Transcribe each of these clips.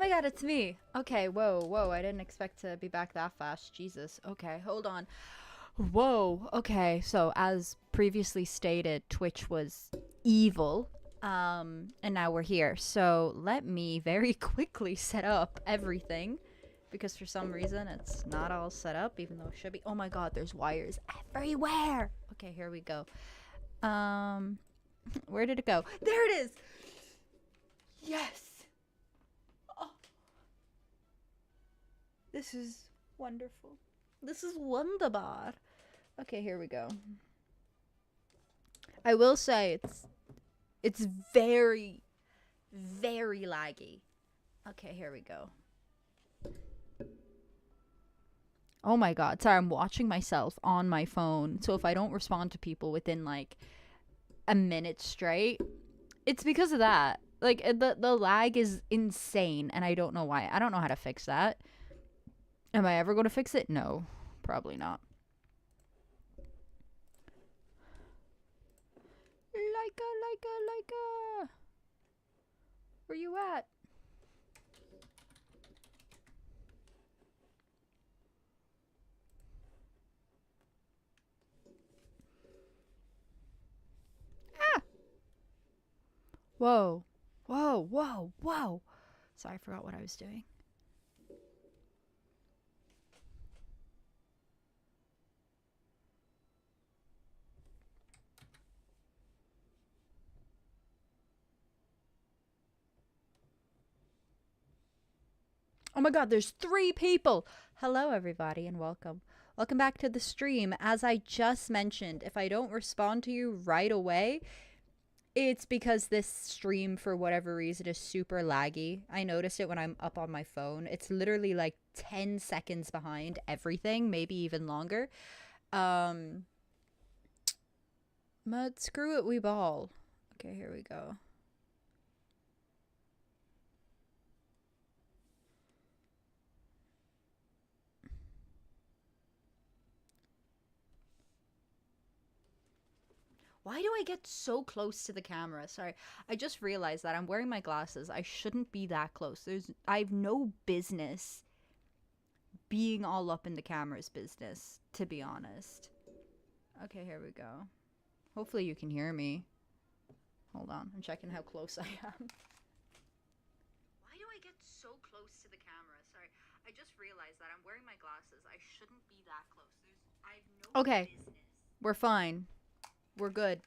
my god, it's me. Okay, whoa, I didn't expect to be back that fast. Jesus. Okay, hold on. Whoa. Okay, so as previously stated, Twitch was evil. And now we're here. So let me very quickly set up everything because for some reason it's not all set up even though it should be. Oh my god, there's wires everywhere. Okay, here we go. Um where did it go? There it is. Yes. Oh, this is wonderful. This is wunderbar. Okay, here we go. I will say it's very very laggy. Okay, here we go. Oh my god. Sorry, I'm watching myself on my phone. So if I don't respond to people within like a minute straight, it's because of that. Like the lag is insane and I don't know why. I don't know how to fix that. Am I ever going to fix it? No, probably not. Leica. Where you at? Ah! Whoa. Sorry, I forgot what I was doing. Oh my god, there's 3 people! Hello, everybody, and welcome. Welcome back to the stream. As I just mentioned, if I don't respond to you right away, it's because this stream, for whatever reason, is super laggy. I noticed it when I'm up on my phone. It's literally like 10 seconds behind everything, maybe even longer. But screw it, we ball. Okay, here we go. Why do I get so close to the camera? Sorry, I just realized that I'm wearing my glasses. I shouldn't be that close. I've no business being all up in the camera's business, to be honest. Okay, here we go. Hopefully you can hear me. Hold on, I'm checking how close I am. Why do I get so close to the camera? Sorry, I just realized that I'm wearing my glasses. I shouldn't be that close. I've no okay, business. We're fine. We're good.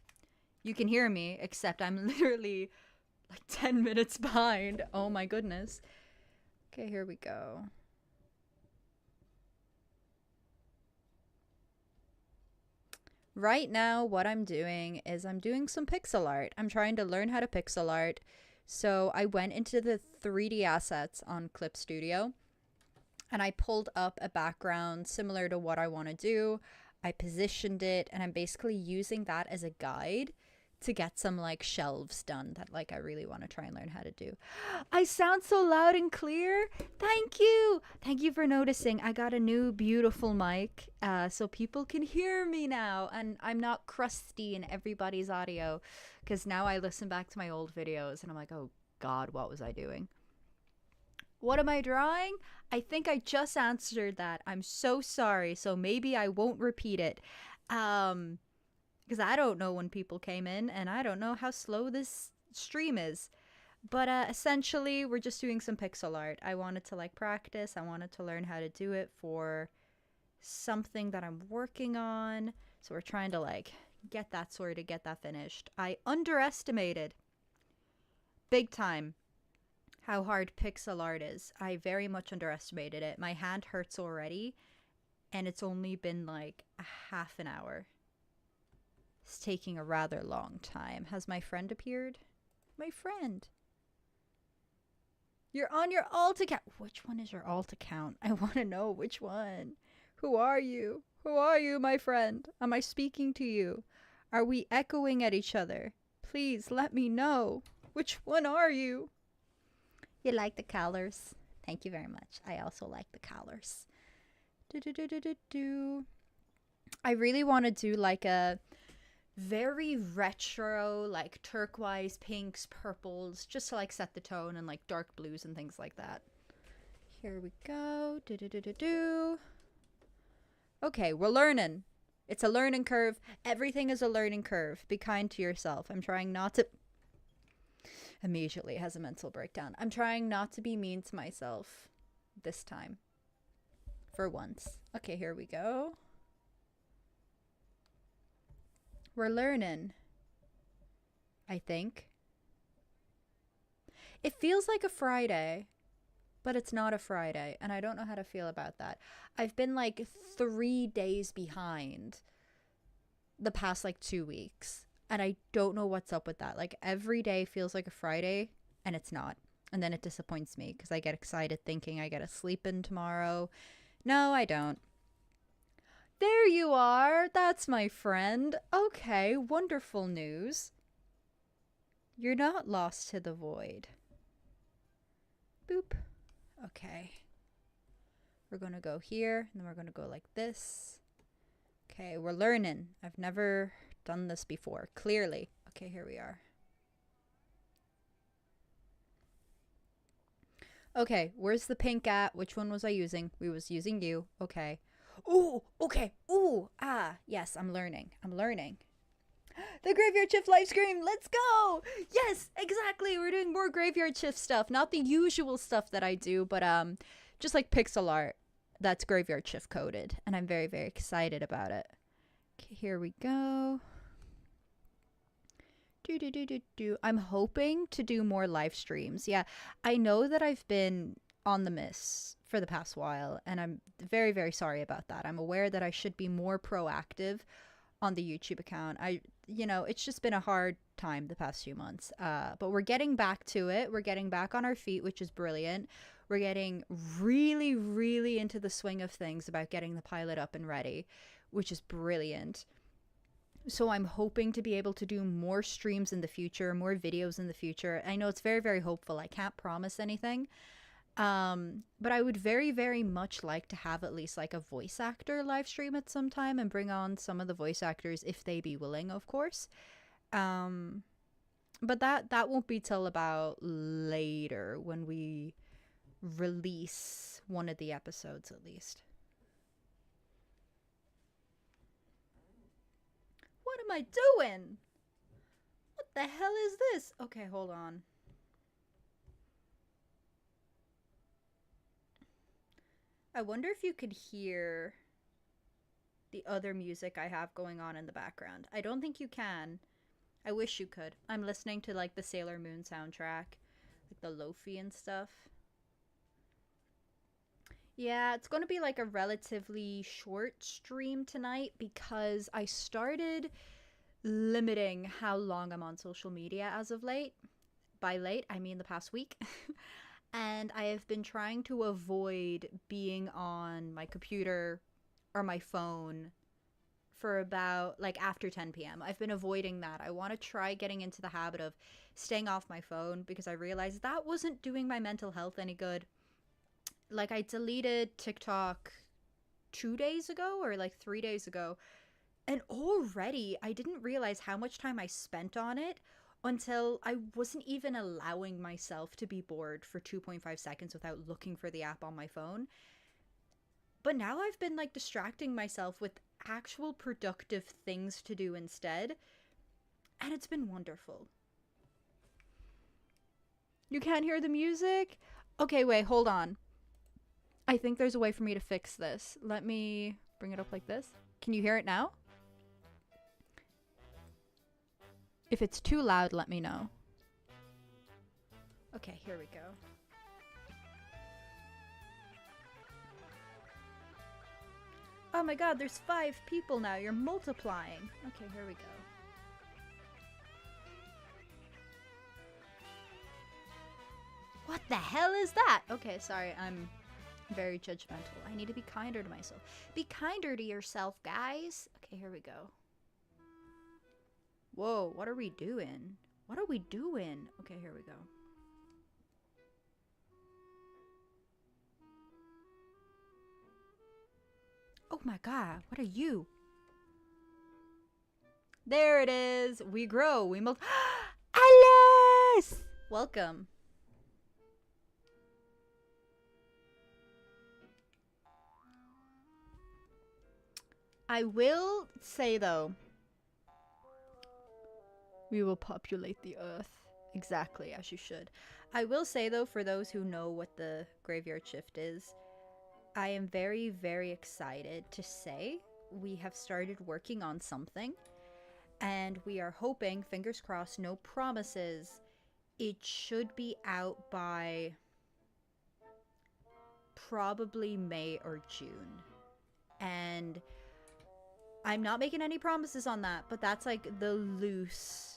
You can hear me, except I'm literally like 10 minutes behind. Oh my goodness. Okay, here we go. Right now, what I'm doing is I'm doing some pixel art. I'm trying to learn how to pixel art. So I went into the 3D assets on Clip Studio and I pulled up a background similar to what I want to do. I positioned it and I'm basically using that as a guide to get some like shelves done that like I really want to try and learn how to do. I sound so loud and clear. Thank you. Thank you for noticing. I got a new beautiful mic so people can hear me now and I'm not crusty in everybody's audio because now I listen back to my old videos and I'm like, oh God, what was I doing? What am I drawing? I think I just answered that. I'm so sorry. So maybe I won't repeat it. Because I don't know when people came in and I don't know how slow this stream is. But essentially, we're just doing some pixel art. I wanted to like practice. I wanted to learn how to do it for something that I'm working on. So we're trying to like get that sorted, get that finished. I underestimated big time how hard pixel art is. I very much underestimated it. My hand hurts already, and it's only been like a half an hour. It's taking a rather long time. Has my friend appeared? My friend. You're on your alt account. Which one is your alt account? I want to know which one. Who are you? Who are you, my friend? Am I speaking to you? Are we echoing at each other? Please let me know. Which one are you? You like the colors? Thank you very much. I also like the colors. I really want to do like a very retro, like turquoise, pinks, purples, just to like set the tone, and like dark blues and things like that. Here we go. Do do do do do. Okay, we're learning. It's a learning curve. Everything is a learning curve. Be kind to yourself. I'm trying not to. Immediately has a mental breakdown. I'm trying not to be mean to myself this time. For once. Okay, here we go. We're learning. I think. It feels like a Friday, but it's not a Friday, and I don't know how to feel about that. I've been like 3 days behind the past like 2 weeks, and I don't know what's up with that. Like every day feels like a Friday, and it's not. And then it disappoints me because I get excited thinking I get to sleep in tomorrow. No, I don't. There you are. That's my friend. Okay, wonderful news. You're not lost to the void. Boop. Okay. We're going to go here, and then we're going to go like this. Okay, we're learning. I've never done this before, clearly. Okay, here we are. Okay, where's the pink at? Which one was I using? We was using you. Okay. Ooh, okay. Ooh, ah, yes, I'm learning. I'm learning. The Graveyard Shift live stream. Let's go. Yes, exactly. We're doing more Graveyard Shift stuff. Not the usual stuff that I do, but just like pixel art that's Graveyard Shift coded. And I'm very, very excited about it. Okay, here we go. I'm hoping to do more live streams. Yeah, I know that I've been on the miss for the past while, and I'm very, very sorry about that. I'm aware that I should be more proactive on the YouTube account. It's just been a hard time the past few months. But we're getting back to it. We're getting back on our feet, which is brilliant. We're getting really, really into the swing of things about getting the pilot up and ready, which is brilliant. So I'm hoping to be able to do more streams in the future, more videos in the future. I know it's very, very hopeful. I can't promise anything. But I would very, very much like to have at least like a voice actor live stream at some time and bring on some of the voice actors if they be willing, of course. But that won't be till about later when we release one of the episodes at least. What am I doing? What the hell is this? Okay, hold on. I wonder if you could hear the other music I have going on in the background. I don't think you can. I wish you could. I'm listening to like the Sailor Moon soundtrack, like the Lofi and stuff. Yeah, it's going to be like a relatively short stream tonight because I started limiting how long I'm on social media as of late. By late, I mean the past week. And I have been trying to avoid being on my computer or my phone for about like after 10 p.m. I've been avoiding that. I want to try getting into the habit of staying off my phone because I realized that wasn't doing my mental health any good. Like I deleted TikTok 2 days ago or like 3 days ago, and already I didn't realize how much time I spent on it until I wasn't even allowing myself to be bored for 2.5 seconds without looking for the app on my phone. But now I've been like distracting myself with actual productive things to do instead, and it's been wonderful. You can't hear the music? Okay, wait, hold on. I think there's a way for me to fix this. Let me bring it up like this. Can you hear it now? If it's too loud, let me know. Okay, here we go. Oh my god, there's 5 people now. You're multiplying. Okay, here we go. What the hell is that? Okay, sorry, I'm very judgmental. I need to be kinder to myself. Be kinder to yourself, guys. Okay, here we go. Whoa, what are we doing? What are we doing? Okay, here we go. Oh my god, what are you? There it is. We grow. We multiply. Alice! Welcome. I will say, though, we will populate the earth. Exactly, as you should. I will say, though, for those who know what the graveyard shift is, I am very, very excited to say we have started working on something. And we are hoping, fingers crossed, no promises, it should be out by probably May or June. And I'm not making any promises on that, but that's like the loose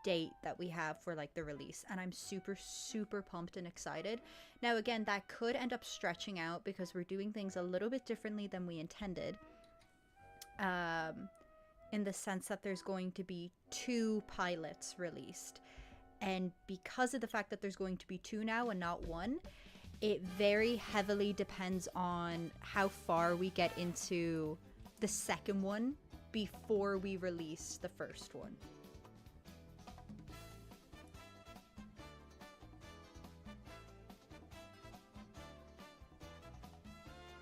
date that we have for like the release, and I'm super, super pumped and excited. Now again, that could end up stretching out because we're doing things a little bit differently than we intended, in the sense that there's going to be 2 pilots released, and because of the fact that there's going to be 2 now and not 1, it very heavily depends on how far we get into the second one before we release the first one.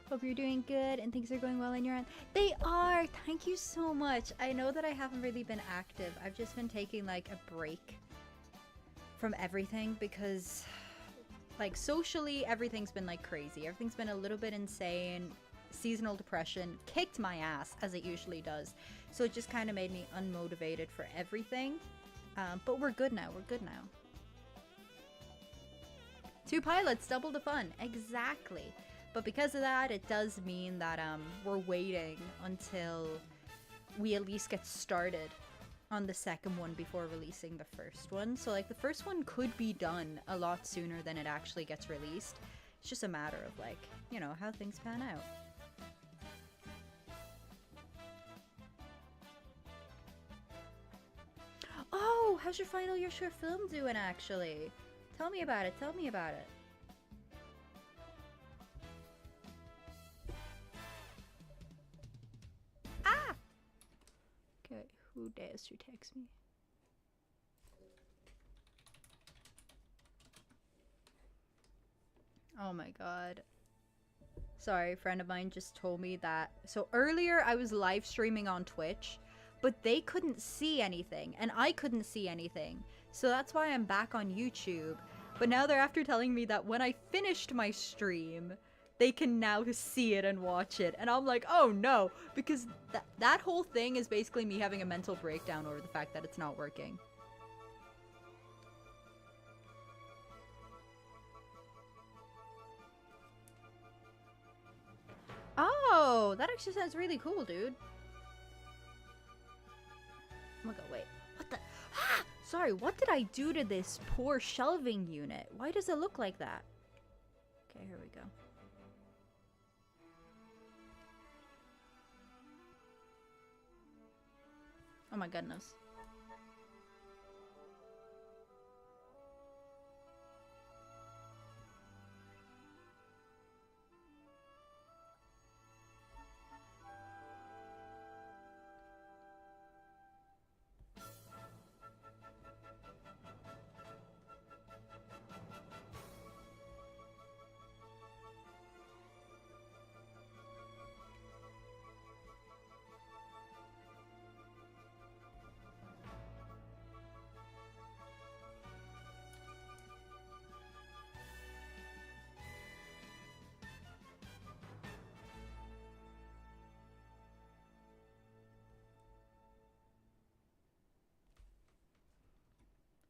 Hope you're doing good and things are going well on your end. They are! Thank you so much. I know that I haven't really been active. I've just been taking like a break from everything because like socially everything's been like crazy. Everything's been a little bit insane. Seasonal depression kicked my ass as it usually does. So it just kind of made me unmotivated for everything. But we're good now. We're good now. 2 pilots, double the fun. Exactly. But because of that, it does mean that we're waiting until we at least get started on the second one before releasing the first one. So like the first one could be done a lot sooner than it actually gets released. It's just a matter of like, you know, how things pan out. Oh, how's your final year short film doing actually? Tell me about it. Tell me about it. Ah! Okay, who dares to text me? Oh my god. Sorry, a friend of mine just told me that. So earlier I was live streaming on Twitch, but they couldn't see anything, and I couldn't see anything. So that's why I'm back on YouTube. But now they're after telling me that when I finished my stream, they can now see it and watch it. And I'm like, oh no, because that whole thing is basically me having a mental breakdown over the fact that it's not working. Oh, that actually sounds really cool, dude. Oh my god, wait. What the? Ah! Sorry, what did I do to this poor shelving unit? Why does it look like that? Okay, here we go. Oh my goodness.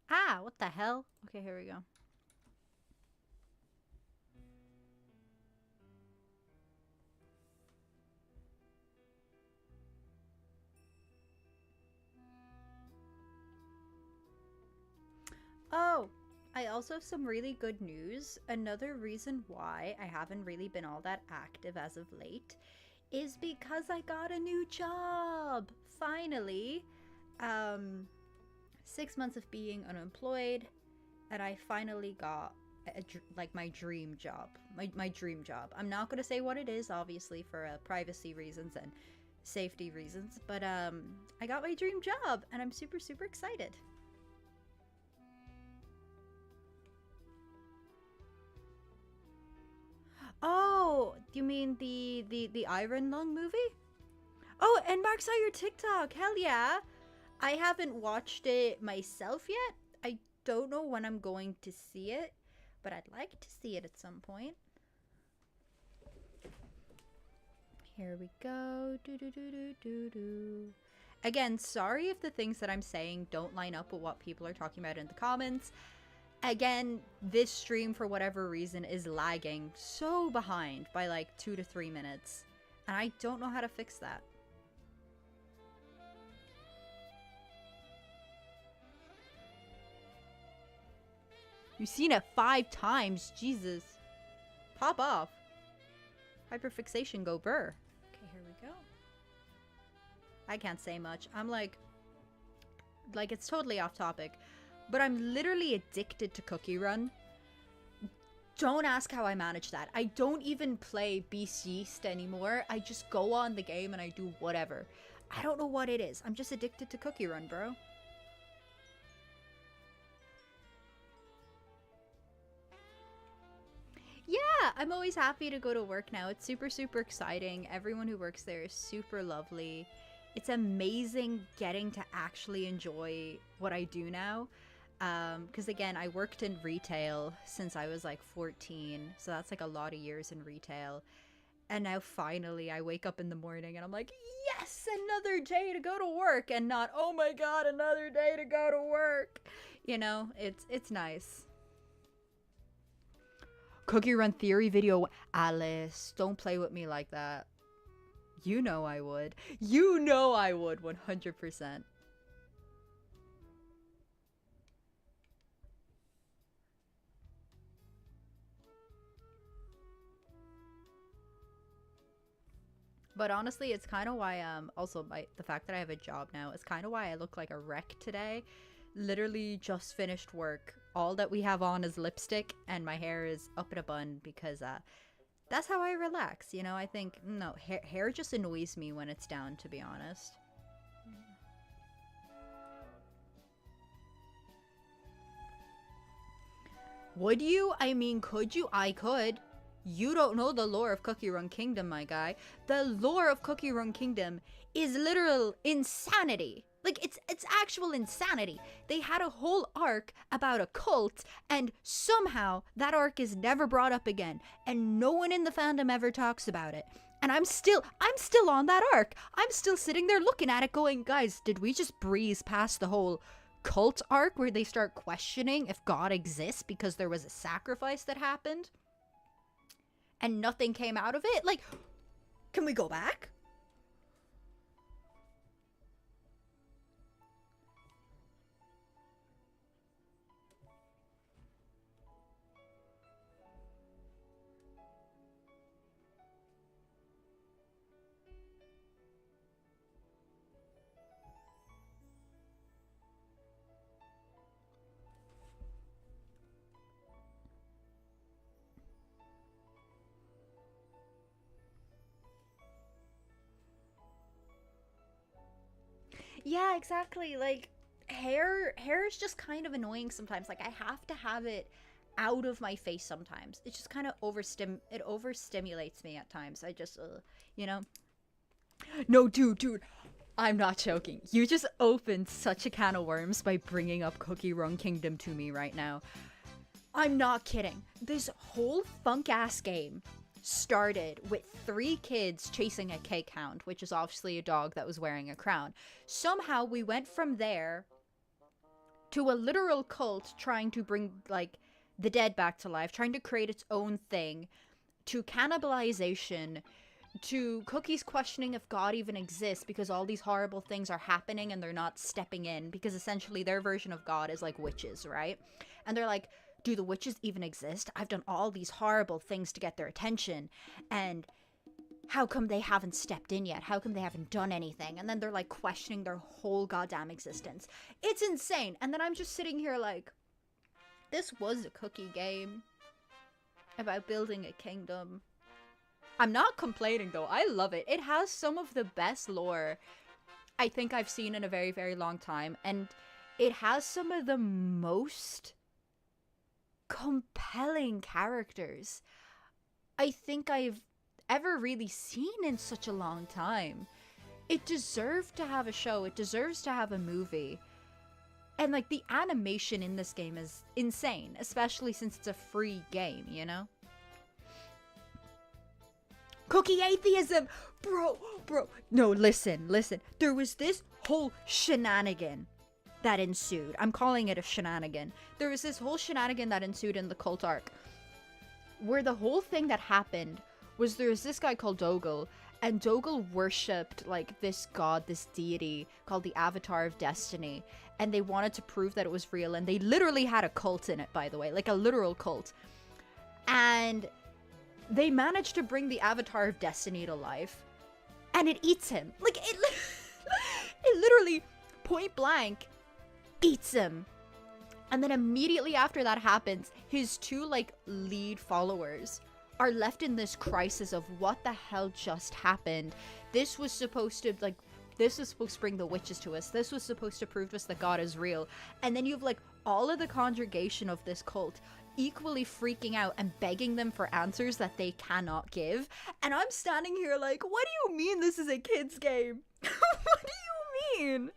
Ah, what the hell? Okay, here we go. Oh, I also have some really good news. Another reason why I haven't really been all that active as of late is because I got a new job. Finally. 6 months of being unemployed, and I finally got like my dream job. My dream job. I'm not going to say what it is, obviously, for privacy reasons and safety reasons. But I got my dream job and I'm super, super excited. Oh, you mean the Iron Lung movie? Oh, and Mark saw your TikTok. Hell yeah. I haven't watched it myself yet. I don't know when I'm going to see it, but I'd like to see it at some point. Here we go. Do do do do do do. Again, sorry if the things that I'm saying don't line up with what people are talking about in the comments. Again, this stream, for whatever reason, is lagging so behind by like 2 to 3 minutes. And I don't know how to fix that. You've seen it 5 times, Jesus. Pop off. Hyperfixation go burr. Okay, here we go. I can't say much. I'm like it's totally off topic, but I'm literally addicted to Cookie Run. Don't ask how I manage that. I don't even play Beast Yeast anymore. I just go on the game and I do whatever. I don't know what it is. I'm just addicted to Cookie Run, bro. Yeah, I'm always happy to go to work now. It's super, super exciting. Everyone who works there is super lovely. It's amazing getting to actually enjoy what I do now. Because again, I worked in retail since I was like 14. So that's like a lot of years in retail. And now finally I wake up in the morning and I'm like, yes, another day to go to work. And not, oh my God, another day to go to work. You know, it's nice. Cookie Run Theory video. Alice, don't play with me like that. You know I would. You know I would, 100%. But honestly, it's kind of why, also the fact that I have a job now is kind of why I look like a wreck today. Literally just finished work. All that we have on is lipstick and my hair is up in a bun because that's how I relax, you know. I think no, hair just annoys me when it's down, to be honest. Would you? I mean, could you? I could. You don't know the lore of Cookie Run Kingdom, my guy. The lore of Cookie Run Kingdom is literal insanity. Like, it's actual insanity. They had a whole arc about a cult, and somehow that arc is never brought up again, and no one in the fandom ever talks about it. And I'm still on that arc. I'm still sitting there looking at it going, guys, did we just breeze past the whole cult arc where they start questioning if God exists because there was a sacrifice that happened? And nothing came out of it? Like, can we go back? Yeah, exactly. Like, hair is just kind of annoying sometimes. Like, I have to have it out of my face sometimes. It just kind of overstimulates me at times. I just you know. No, dude, I'm not joking. You just opened such a can of worms by bringing up Cookie Run Kingdom to me right now. I'm not kidding. This whole funk ass game started with 3 kids chasing a cake hound, which is obviously a dog that was wearing a crown. Somehow we went from there to a literal cult trying to bring, like, the dead back to life, trying to create its own thing, to cannibalization, to Cookies questioning if God even exists because all these horrible things are happening and they're not stepping in, because essentially their version of God is like witches, right? And they're like, do the witches even exist? I've done all these horrible things to get their attention, and how come they haven't stepped in yet? How come they haven't done anything? And then they're like questioning their whole goddamn existence. It's insane. And then I'm just sitting here like, this was a cookie game about building a kingdom. I'm not complaining though. I love it. It has some of the best lore I think I've seen in a very, very long time. And it has some of the most compelling characters I think I've ever really seen in such a long time. It deserved to have a show. It deserves to have a movie. And like the animation in this game is insane, especially since it's a free game, you know? Cookie atheism! Bro. No, listen. There was this whole shenanigan that ensued. I'm calling it a shenanigan. There was this whole shenanigan that ensued in the cult arc, where the whole thing that happened was there was this guy called Dougal, and Dougal worshipped like this god, this deity called the Avatar of Destiny, and they wanted to prove that it was real, and they literally had a cult in it, by the way, like a literal cult. And they managed to bring the Avatar of Destiny to life, and it eats him. Like, it literally, point blank, eats him. And then immediately after that happens, his two, like, lead followers are left in this crisis of what the hell just happened. This was supposed to, like, this was supposed to bring the witches to us. This was supposed to prove to us that God is real. And then you have, like, all of the congregation of this cult equally freaking out and begging them for answers that they cannot give. And I'm standing here like, what do you mean this is a kid's game? What do you mean?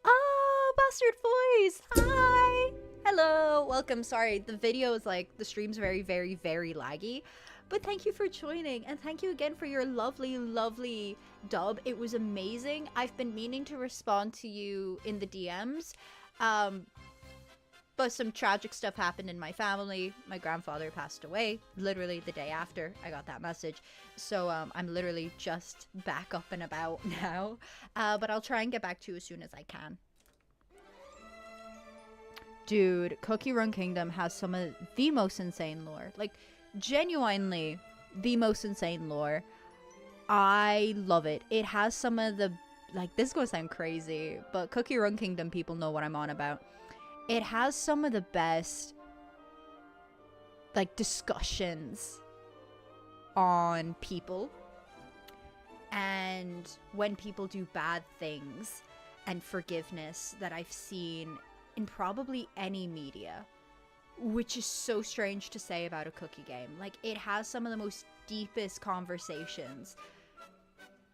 Oh, Bastard Voice! Hi! Hello! Welcome. Sorry, the video is like, the stream's very, very, very laggy. But thank you for joining, and thank you again for your lovely, lovely dub. It was amazing. I've been meaning to respond to you in the DMs, but some tragic stuff happened in my family. My grandfather passed away literally the day after I got that message. So I'm literally just back up and about now. But I'll try and get back to you as soon as I can. Dude, Cookie Run Kingdom has some of the most insane lore. Like, genuinely the most insane lore. I love it. It has some of the, like, this is gonna sound crazy, but Cookie Run Kingdom people know what I'm on about. It has some of the best, like, discussions on people and when people do bad things and forgiveness that I've seen in probably any media, which is so strange to say about a cookie game. Like, it has some of the most deepest conversations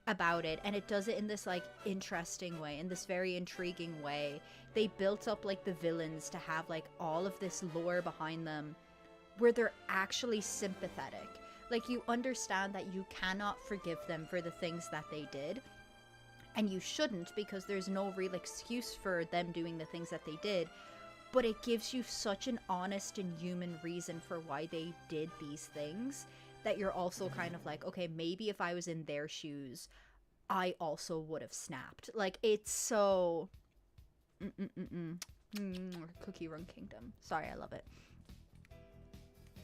about it, and it does it in this, like, interesting way, in this very intriguing way. They built up, like, the villains to have, like, all of this lore behind them where they're actually sympathetic. Like, you understand that you cannot forgive them for the things that they did, and you shouldn't, because there's no real excuse for them doing the things that they did, but it gives you such an honest and human reason for why they did these things, that you're also kind of like, okay, maybe if I was in their shoes, I also would have snapped. Like, it's so... Cookie Run Kingdom. Sorry, I love it.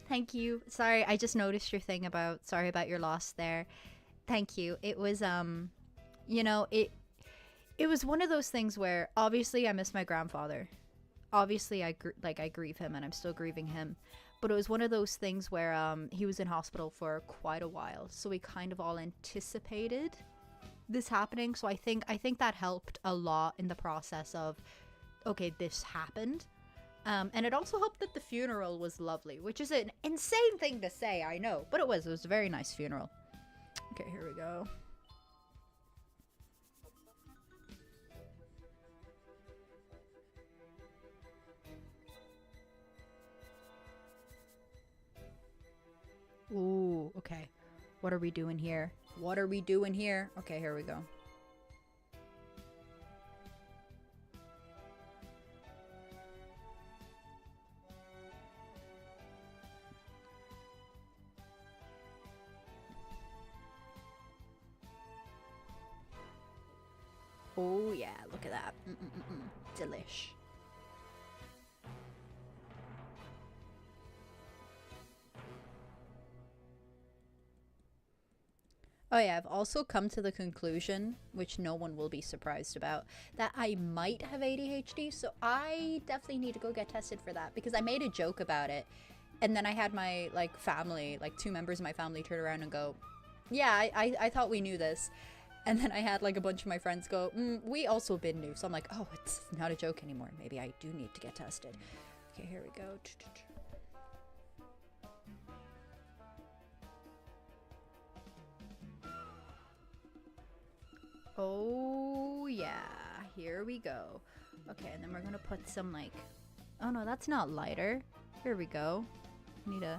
Thank you. Sorry, I just noticed your thing about, sorry about your loss there. Thank you. It was, you know, it was one of those things where, obviously, I miss my grandfather. Obviously, I grieve him, and I'm still grieving him. But it was one of those things where he was in hospital for quite a while, so we kind of all anticipated this happening. So I think that helped a lot in the process of, okay, this happened. And it also helped that the funeral was lovely, which is an insane thing to say, I know, but it was a very nice funeral. Okay, here we go. Ooh, okay. What are we doing here? What are we doing here? Okay, here we go. Oh yeah, look at that. Delish. Oh yeah, I've also come to the conclusion, which no one will be surprised about, that I might have ADHD, so I definitely need to go get tested for that, because I made a joke about it, And then I had my like family, like two members of my family turn around and go, yeah, I thought we knew this. And then I had like a bunch of my friends go, we also been new. So I'm like, oh, it's not a joke anymore. Maybe I do need to get tested. Okay, here we go. Oh, yeah. Here we go. Okay, and then we're gonna put some like... Oh no, that's not lighter. Here we go. Need to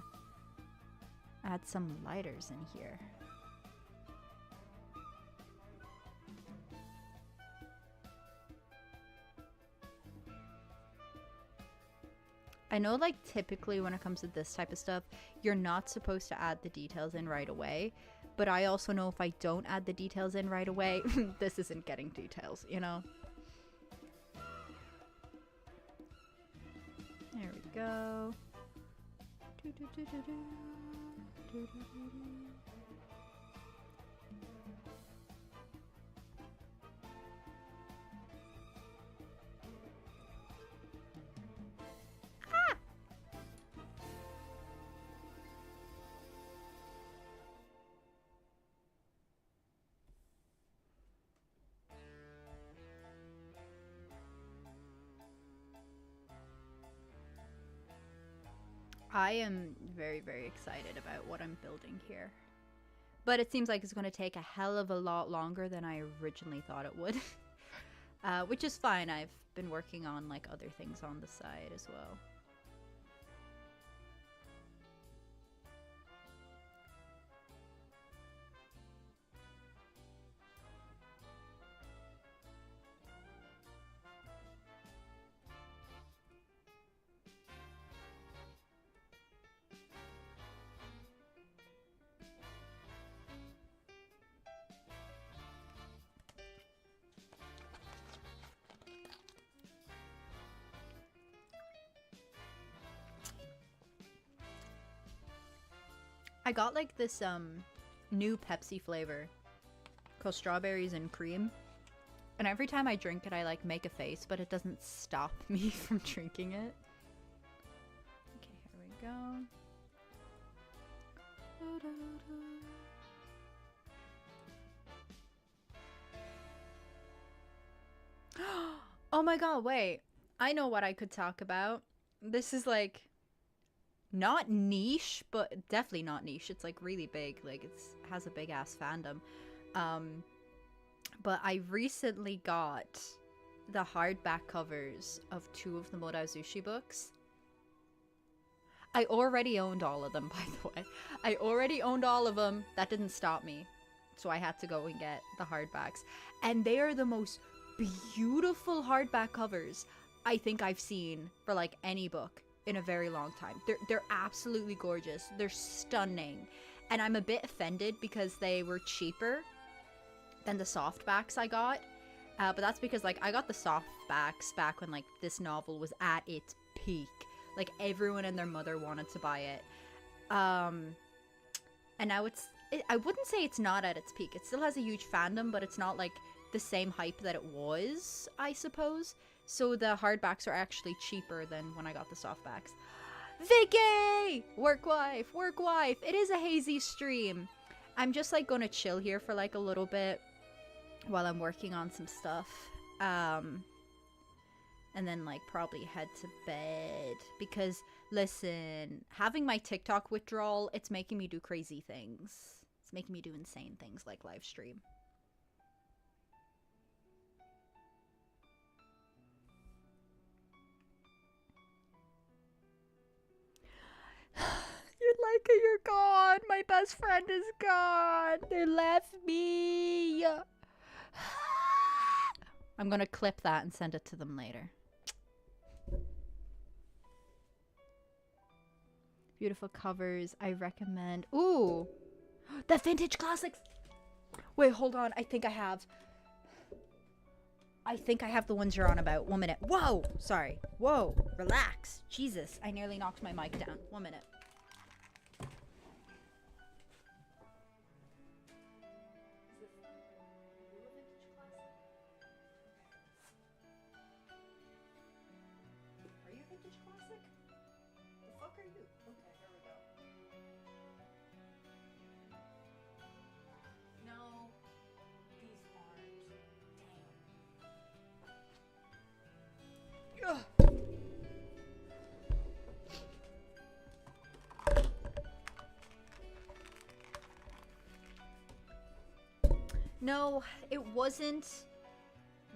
add some lighters in here. I know like typically when it comes to this type of stuff, you're not supposed to add the details in right away. But I also know if I don't add the details in right away, this isn't getting details, you know? There we go. I am very, very excited about what I'm building here. But it seems like it's going to take a hell of a lot longer than I originally thought it would. Which is fine. I've been working on like other things on the side as well. I got like this new Pepsi flavor called strawberries and cream. And every time I drink it, I like make a face, but it doesn't stop me from drinking it. Okay, here we go. Oh my god, wait. I know what I could talk about. This is like not niche, but definitely not niche. It's like really big. Like it has a big ass fandom. But I recently got the hardback covers of 2 of the Moda Azushi books. I already owned all of them, by the way. I already owned all of them. That didn't stop me. So I had to go and get the hardbacks. And they are the most beautiful hardback covers I think I've seen for like any book in a very long time. They're absolutely gorgeous. They're stunning. And I'm a bit offended because they were cheaper than the softbacks I got. But that's because like I got the softbacks back when like this novel was at its peak. Like everyone and their mother wanted to buy it. And now I wouldn't say it's not at its peak. It still has a huge fandom, but it's not like the same hype that it was, I suppose. So the hardbacks are actually cheaper than when I got the softbacks. Vicky! Work wife! Work wife! It is a hazy stream. I'm just like gonna chill here for like a little bit while I'm working on some stuff. And then like probably head to bed. Because listen, having my TikTok withdrawal, it's making me do crazy things. It's making me do insane things like live stream. You're gone. My best friend is gone. They left me. I'm gonna clip that and send it to them later. Beautiful covers. I recommend. Ooh, the vintage classics. Wait, hold on. I think I have the ones you're on about. 1 minute. Whoa. Sorry. Whoa. Relax. Jesus. I nearly knocked my mic down. 1 minute. Are you a vintage classic? The fuck fuck are you? Okay, here we go. No, these aren't. Damn. Ugh. No, it wasn't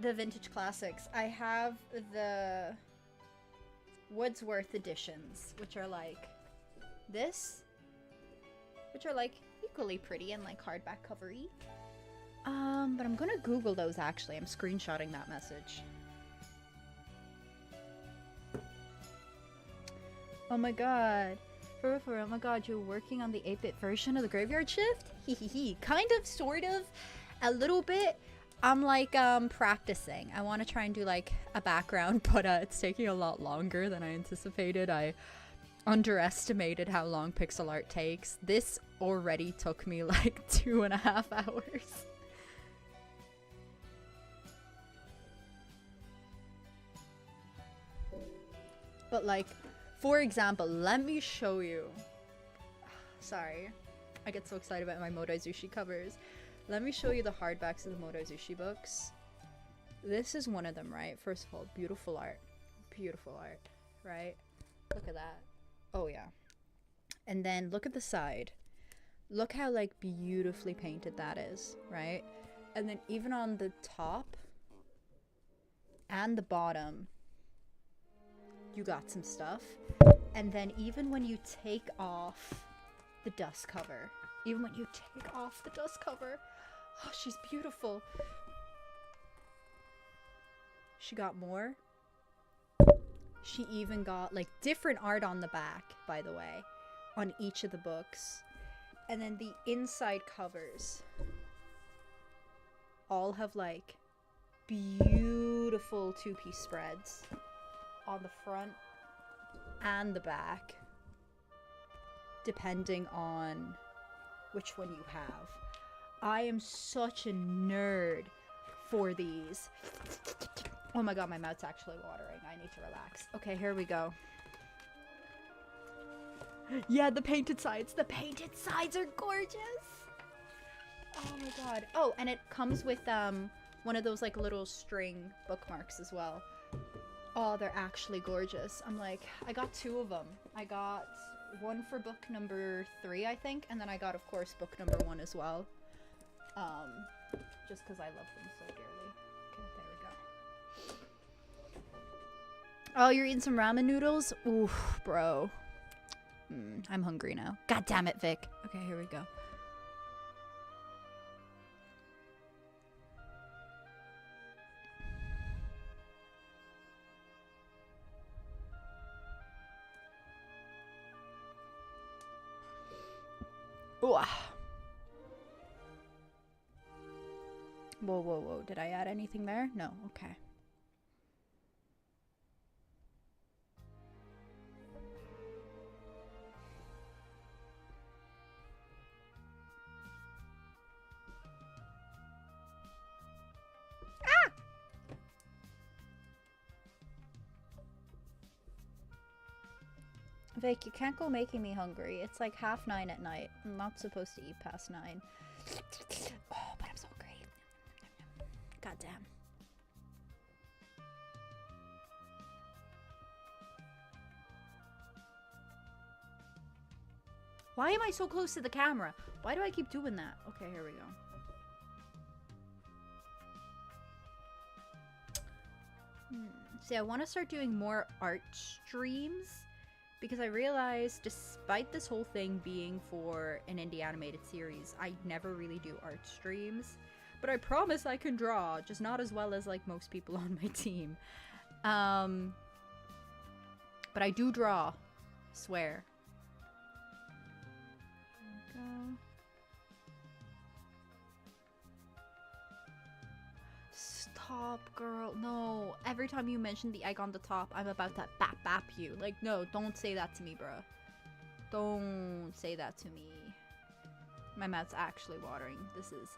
the vintage classics. I have the Wordsworth editions, which are like this, which are like equally pretty and like hardback covery. But I'm gonna Google those actually. I'm screenshotting that message. Oh my god. For oh my god, you're working on the 8-bit version of the Graveyard Shift? Hehehe. Kind of, sort of, a little bit. I'm like practicing. I want to try and do like a background, but it's taking a lot longer than I anticipated. I underestimated how long pixel art takes. This already took me like 2.5 hours. But like, for example, let me show you. Sorry, I get so excited about my Motozushi covers. Let me show you the hardbacks of the Motozushi books. This is one of them, right? First of all, beautiful art. Beautiful art, right? Look at that. Oh yeah. And then look at the side. Look how like beautifully painted that is, right? And then even on the top and the bottom, you got some stuff. And then even when you take off the dust cover, oh, she's beautiful. She got more. She even got like different art on the back, by the way, on each of the books. And then the inside covers all have like beautiful two-piece spreads on the front and the back, depending on which one you have. I am such a nerd for these. Oh my god, my mouth's actually watering. I need to relax. Okay, here we go. Yeah, the painted sides. The painted sides are gorgeous. Oh my god. Oh, and it comes with one of those like little string bookmarks as well. Oh, they're actually gorgeous. I'm like, I got 2 of them. I got one for book number 3, I think, and then I got, of course, book number 1 as well. Just because I love them so dearly. Okay, there we go. Oh, you're eating some ramen noodles? Oof, bro. I'm hungry now. God damn it, Vic. Okay, here we go. Ooh. Whoa, whoa, whoa. Did I add anything there? No. Okay. Ah! Vic, you can't go making me hungry. It's like 9:30 at night. I'm not supposed to eat past 9. Oh, but I'm so hungry. God damn. Why am I so close to the camera? Why do I keep doing that? Okay, here we go. See, I want to start doing more art streams because I realized despite this whole thing being for an indie animated series, I never really do art streams. But I promise I can draw, just not as well as like most people on my team. But I do draw, swear. There we go. Stop, girl. No. Every time you mention the egg on the top, I'm about to bap you. Like, no, don't say that to me, bruh. Don't say that to me. My mouth's actually watering. This is...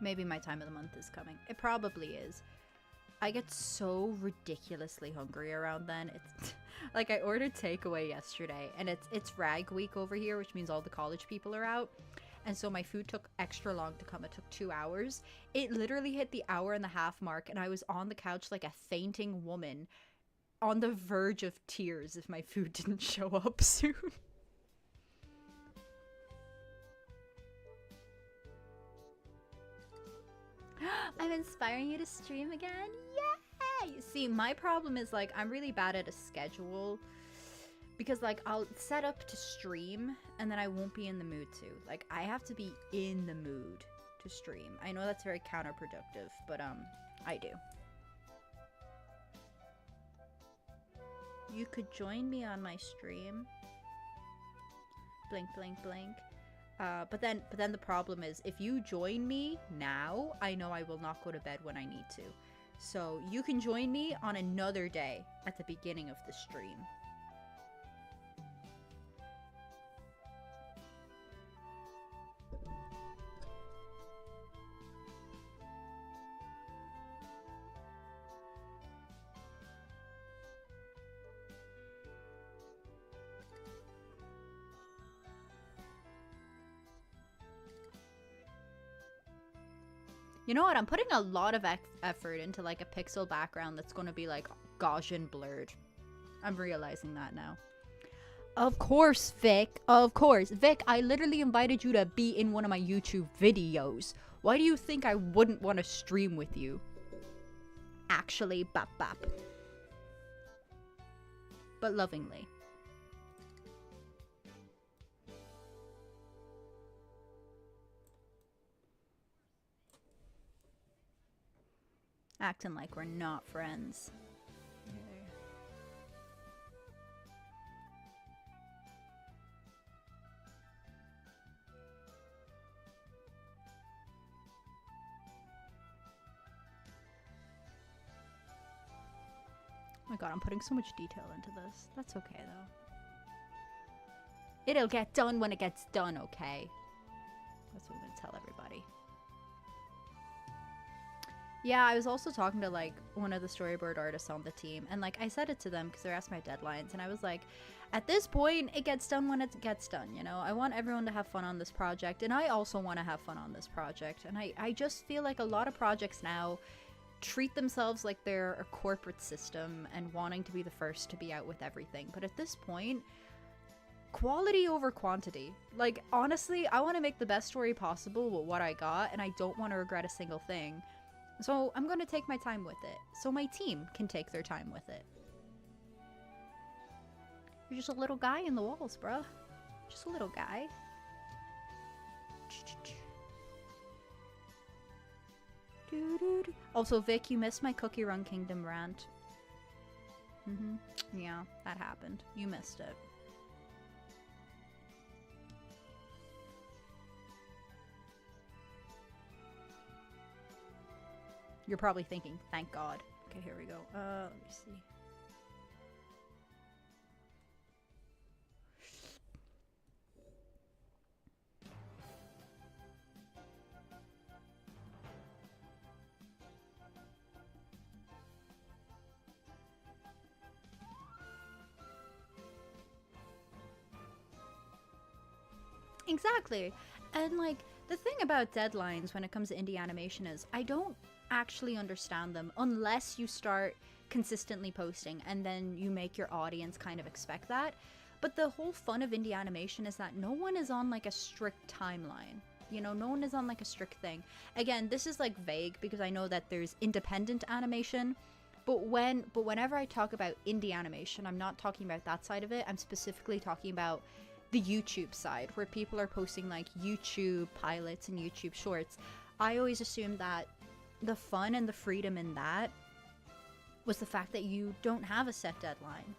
Maybe my time of the month is coming. It probably is. I get so ridiculously hungry around then. It's like I ordered takeaway yesterday, and it's rag week over here, which means all the college people are out. And so my food took extra long to come. It took 2 hours. It literally hit the hour and a half mark, and I was on the couch like a fainting woman, on the verge of tears if my food didn't show up soon. I'm inspiring you to stream again. Yay! See, my problem is like I'm really bad at a schedule because like I'll set up to stream and then I won't be in the mood to. Like I have to be in the mood to stream. I know that's very counterproductive, but I do. You could join me on my stream. Blink, blink, blink. But then the problem is if you join me now, I know I will not go to bed when I need to. So you can join me on another day at the beginning of the stream. You know what? I'm putting a lot of effort into like a pixel background that's going to be like Gaussian blurred. I'm realizing that now. Of course, Vic. Of course. Vic, I literally invited you to be in one of my YouTube videos. Why do you think I wouldn't want to stream with you? Actually, bap bap. But lovingly. Acting like we're not friends. Oh my god, I'm putting so much detail into this. That's okay though. It'll get done when it gets done, okay? That's what I'm gonna tell everybody. Yeah, I was also talking to like one of the storyboard artists on the team, and like I said it to them because they're asking my deadlines, and I was like, at this point, it gets done when it gets done, you know? I want everyone to have fun on this project, and I also want to have fun on this project, and I just feel like a lot of projects now treat themselves like they're a corporate system and wanting to be the first to be out with everything. But at this point, quality over quantity. Like, honestly, I want to make the best story possible with what I got, and I don't want to regret a single thing. So I'm going to take my time with it, so my team can take their time with it. You're just a little guy in the walls, bruh. Just a little guy. Also, Vic, you missed my Cookie Run Kingdom rant. Yeah, that happened. You missed it. You're probably thinking, thank God. Okay, here we go. Let me see. Exactly. And like the thing about deadlines when it comes to indie animation is I don't actually understand them unless you start consistently posting and then you make your audience kind of expect that. But the whole fun of indie animation is that no one is on like a strict timeline. You know, no one is on like a strict thing. Again, this is like vague because I know that there's independent animation, but whenever I talk about indie animation, I'm not talking about that side of it. I'm specifically talking about the YouTube side where people are posting like YouTube pilots and YouTube shorts. I always assumed that the fun and the freedom in that was the fact that you don't have a set deadline,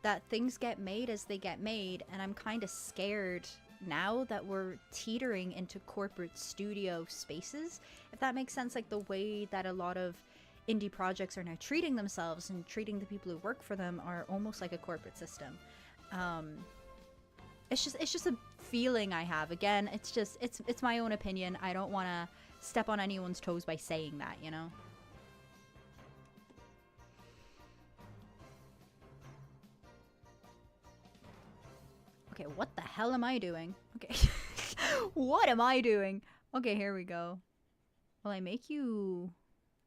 that things get made as they get made, and I'm kind of scared now that we're teetering into corporate studio spaces, if that makes sense, like the way that a lot of indie projects are now treating themselves and treating the people who work for them are almost like a corporate system. It's just a feeling I have. Again, it's my own opinion. I don't want to step on anyone's toes by saying that, you know? what the hell am I doing? Okay. What am I doing? Okay, here we go. Will I make you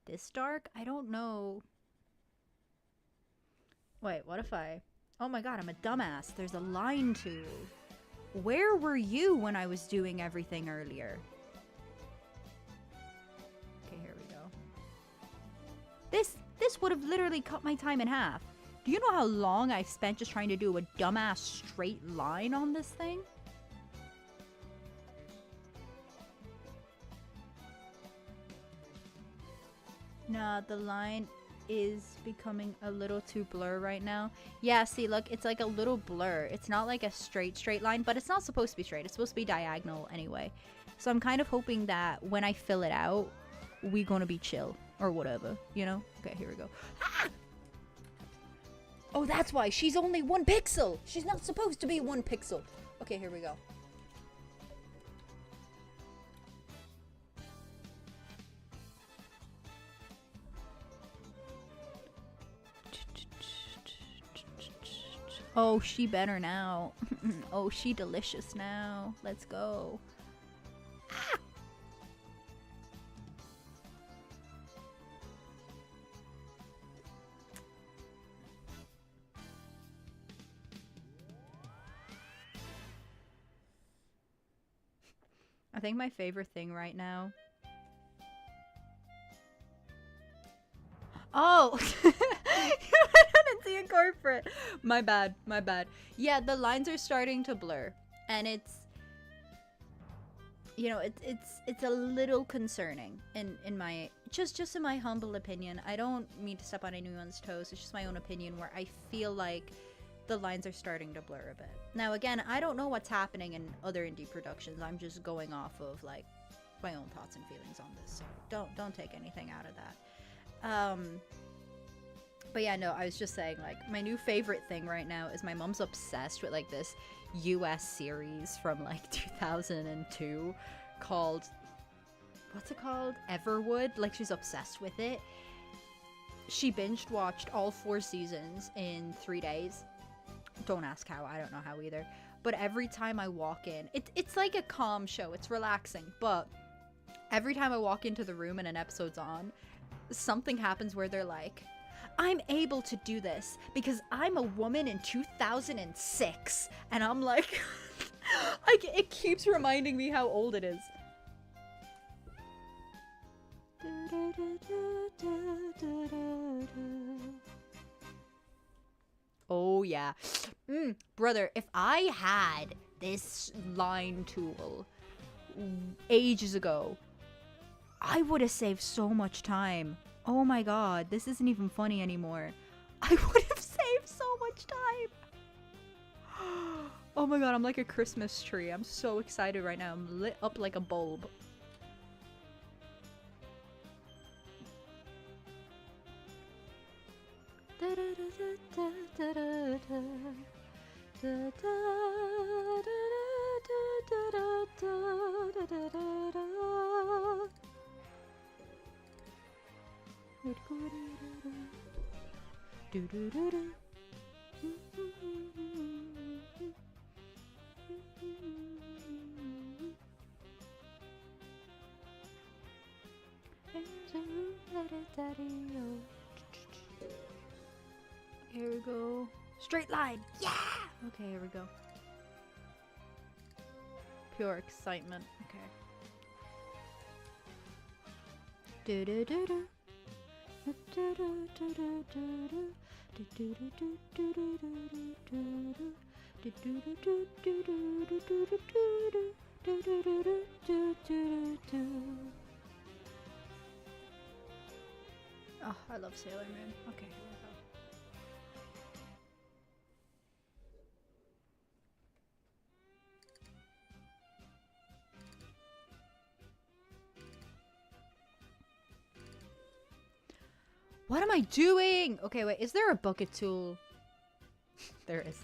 this dark? I don't know. Wait, what if I... Oh my god, I'm a dumbass. There's a line tool. Where were you when I was doing everything earlier? Okay, here we go. This would have literally cut my time in half. Do you know how long I've spent just trying to do a dumbass straight line on this thing? Nah, the line is becoming a little too blur right now. Yeah, see, look, it's like a little blur. It's not like a straight line, but it's not supposed to be straight. It's supposed to be diagonal anyway. So I'm kind of hoping that when I fill it out, we gonna be chill or whatever, you know? Okay, here we go. Ah! Oh, that's why she's only 1 pixel. She's not supposed to be 1 pixel. Okay, here we go. Oh, she better now. Oh, she delicious now. Let's go. Ah! I think my favorite thing right now... Oh! Redundancy corporate. My bad, my bad. Yeah, the lines are starting to blur. And it's... You know, it's a little concerning in my... Just in my humble opinion. I don't mean to step on anyone's toes. It's just my own opinion where I feel like the lines are starting to blur a bit. Now, again, I don't know what's happening in other indie productions. I'm just going off of, like, my own thoughts and feelings on this. So don't take anything out of that. But yeah, no, I was just saying, like, my new favorite thing right now is my mom's obsessed with, like, this US series from, like, 2002 called... What's it called? Everwood. Like, she's obsessed with it. She binged watched all 4 seasons in 3 days. Don't ask how. I don't know how either. But every time I walk in... It's like a calm show. It's relaxing. But every time I walk into the room and an episode's on, something happens where they're like, I'm able to do this because I'm a woman in 2006. And I'm like... it keeps reminding me how old it is. Oh yeah. Brother, if I had this line tool ages ago, I would have saved so much time. Oh my god, this isn't even funny anymore. I would have saved so much time. Oh my god, I'm like a Christmas tree. I'm so excited right now. I'm lit up like a bulb. Here we go. Straight line. Yeah. Okay, here we go. Pure excitement. Okay. Do do do do. Do do do do do. Do do do do do do do do. Do do do do do do do do do. Do do do do do do do. Oh, I love Sailor Moon. Okay, here we go. What am I doing? Okay, wait. Is there a bucket tool? There is.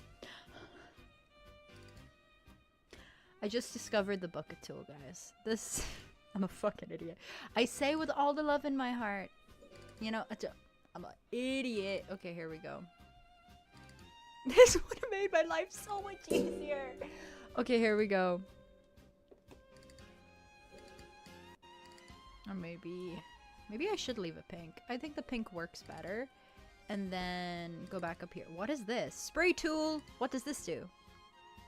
I just discovered the bucket tool, guys. This... I'm a fucking idiot. I say with all the love in my heart. You know, I'm an idiot. Okay, here we go. This would have made my life so much easier. Okay, here we go. Or maybe I should leave it pink. I think the pink works better. And then go back up here. What is this? Spray tool. What does this do?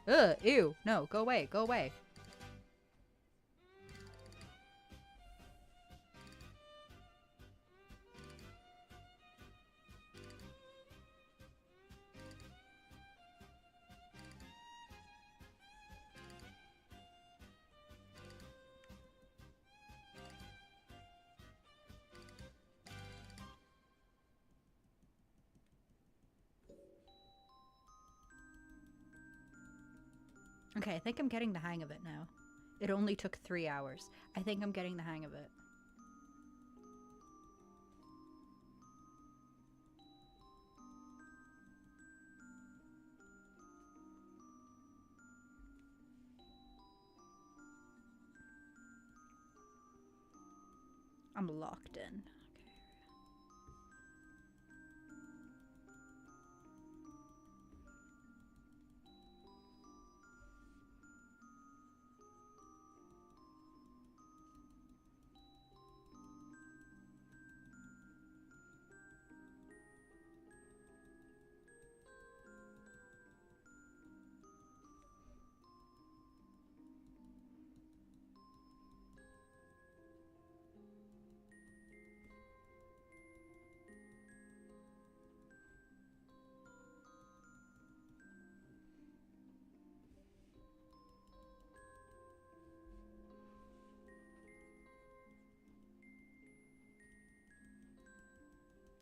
Ugh, ew. No, go away. Go away. Okay, I think I'm getting the hang of it now. It only took 3 hours. I think I'm getting the hang of it. I'm locked in.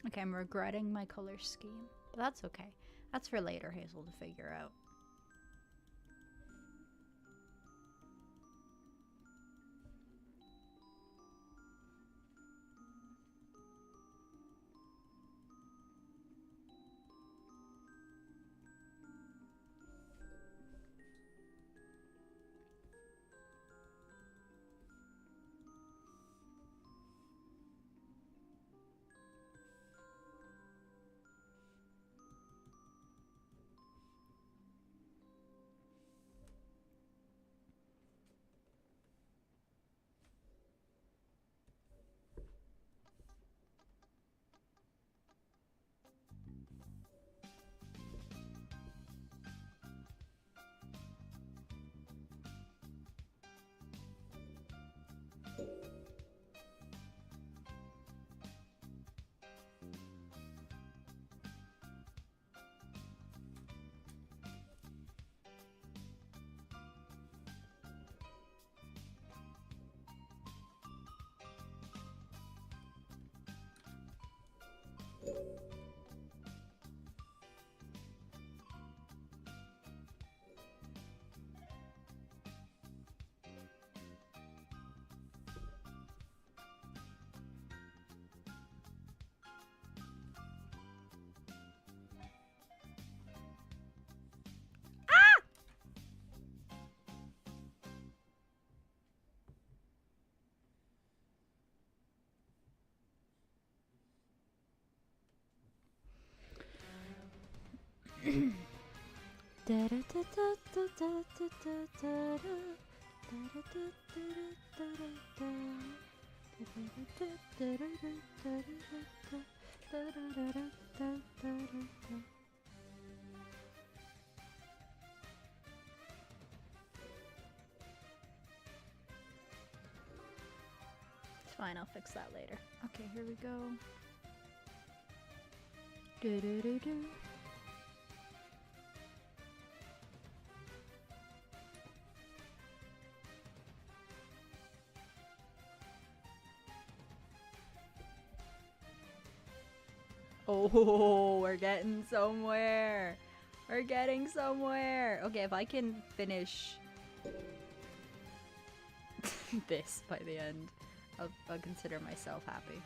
Okay, I'm regretting my color scheme. But that's okay. That's for later, Hazel, to figure out. It's fine, I'll fix that later. Okay, here we go. Oh, we're getting somewhere. We're getting somewhere. Okay, if I can finish this by the end, I'll consider myself happy.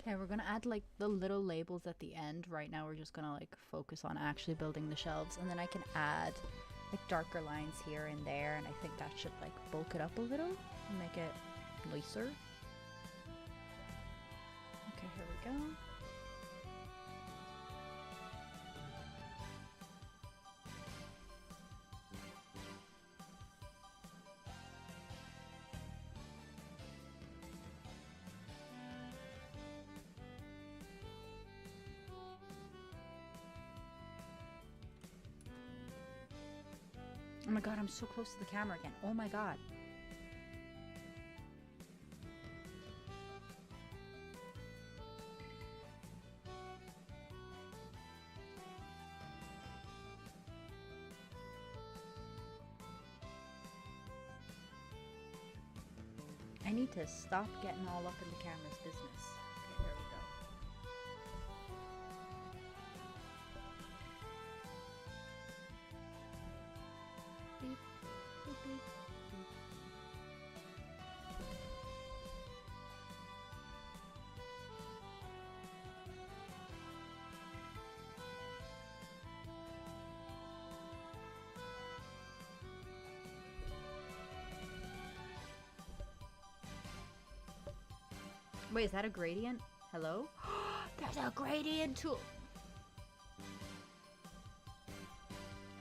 Okay, we're gonna add like the little labels at the end. Right now we're just gonna like focus on actually building the shelves, and then I can add like darker lines here and there, and I think that should like bulk it up a little and make it nicer. Okay, here we go. Oh my god, I'm so close to the camera again. Oh my god. I need to stop getting all up in the camera's business. Okay, here we go. Beep, beep, beep, beep. Wait, is that a gradient? Hello? There's a gradient tool!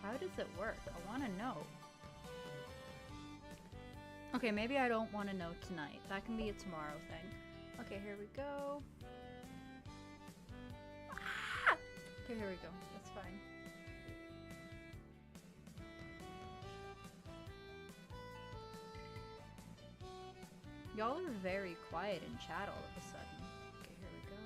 How does it work? I want to know. Okay, maybe I don't want to know tonight. That can be a tomorrow thing. Okay, here we go. Ah! Okay, here we go. That's fine. Y'all are very quiet in chat all of a sudden. Okay, here we go.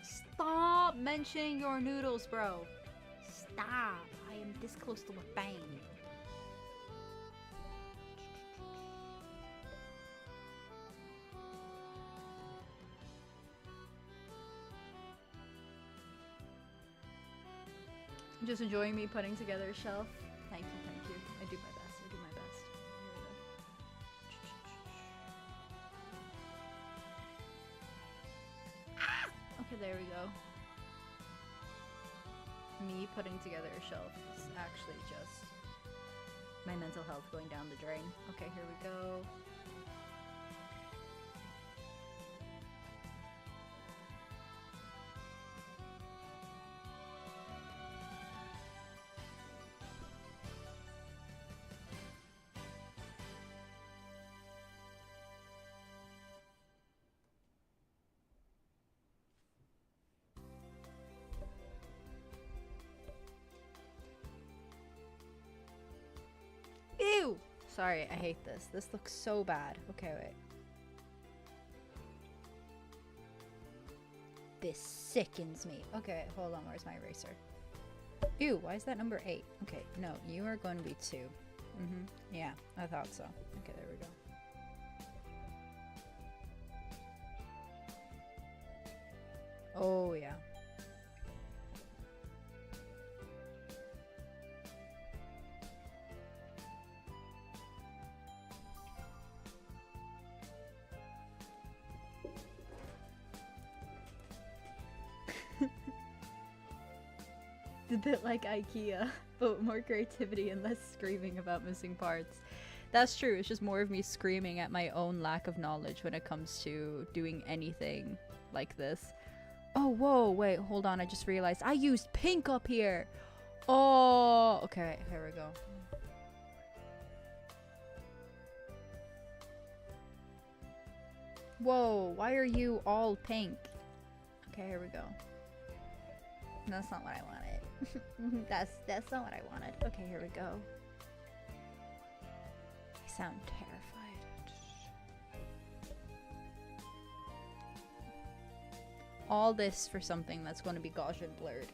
Stop mentioning your noodles, bro. Stop. I am this close to a bang. Just enjoying me putting together a shelf. Thank you, thank you. I do my best. I do my best. Okay, there we go. Me putting together a shelf is actually just my mental health going down the drain. Okay, here we go. Ew! Sorry, I hate this. This looks so bad. Okay, wait. This sickens me. Okay, hold on. Where's my eraser? Ew, why is that number 8? Okay, no, you are going to be 2. Yeah, I thought so. Okay, there we go. Oh, yeah. It's a bit like IKEA, but more creativity and less screaming about missing parts. That's true, it's just more of me screaming at my own lack of knowledge when it comes to doing anything like this. Oh, whoa, wait, hold on, I just realized I used pink up here! Oh, okay, here we go. Whoa, why are you all pink? Okay, here we go. That's not what I wanted. That's not what I wanted. Okay, here we go. I sound terrified. All this for something that's going to be Gaussian blurred.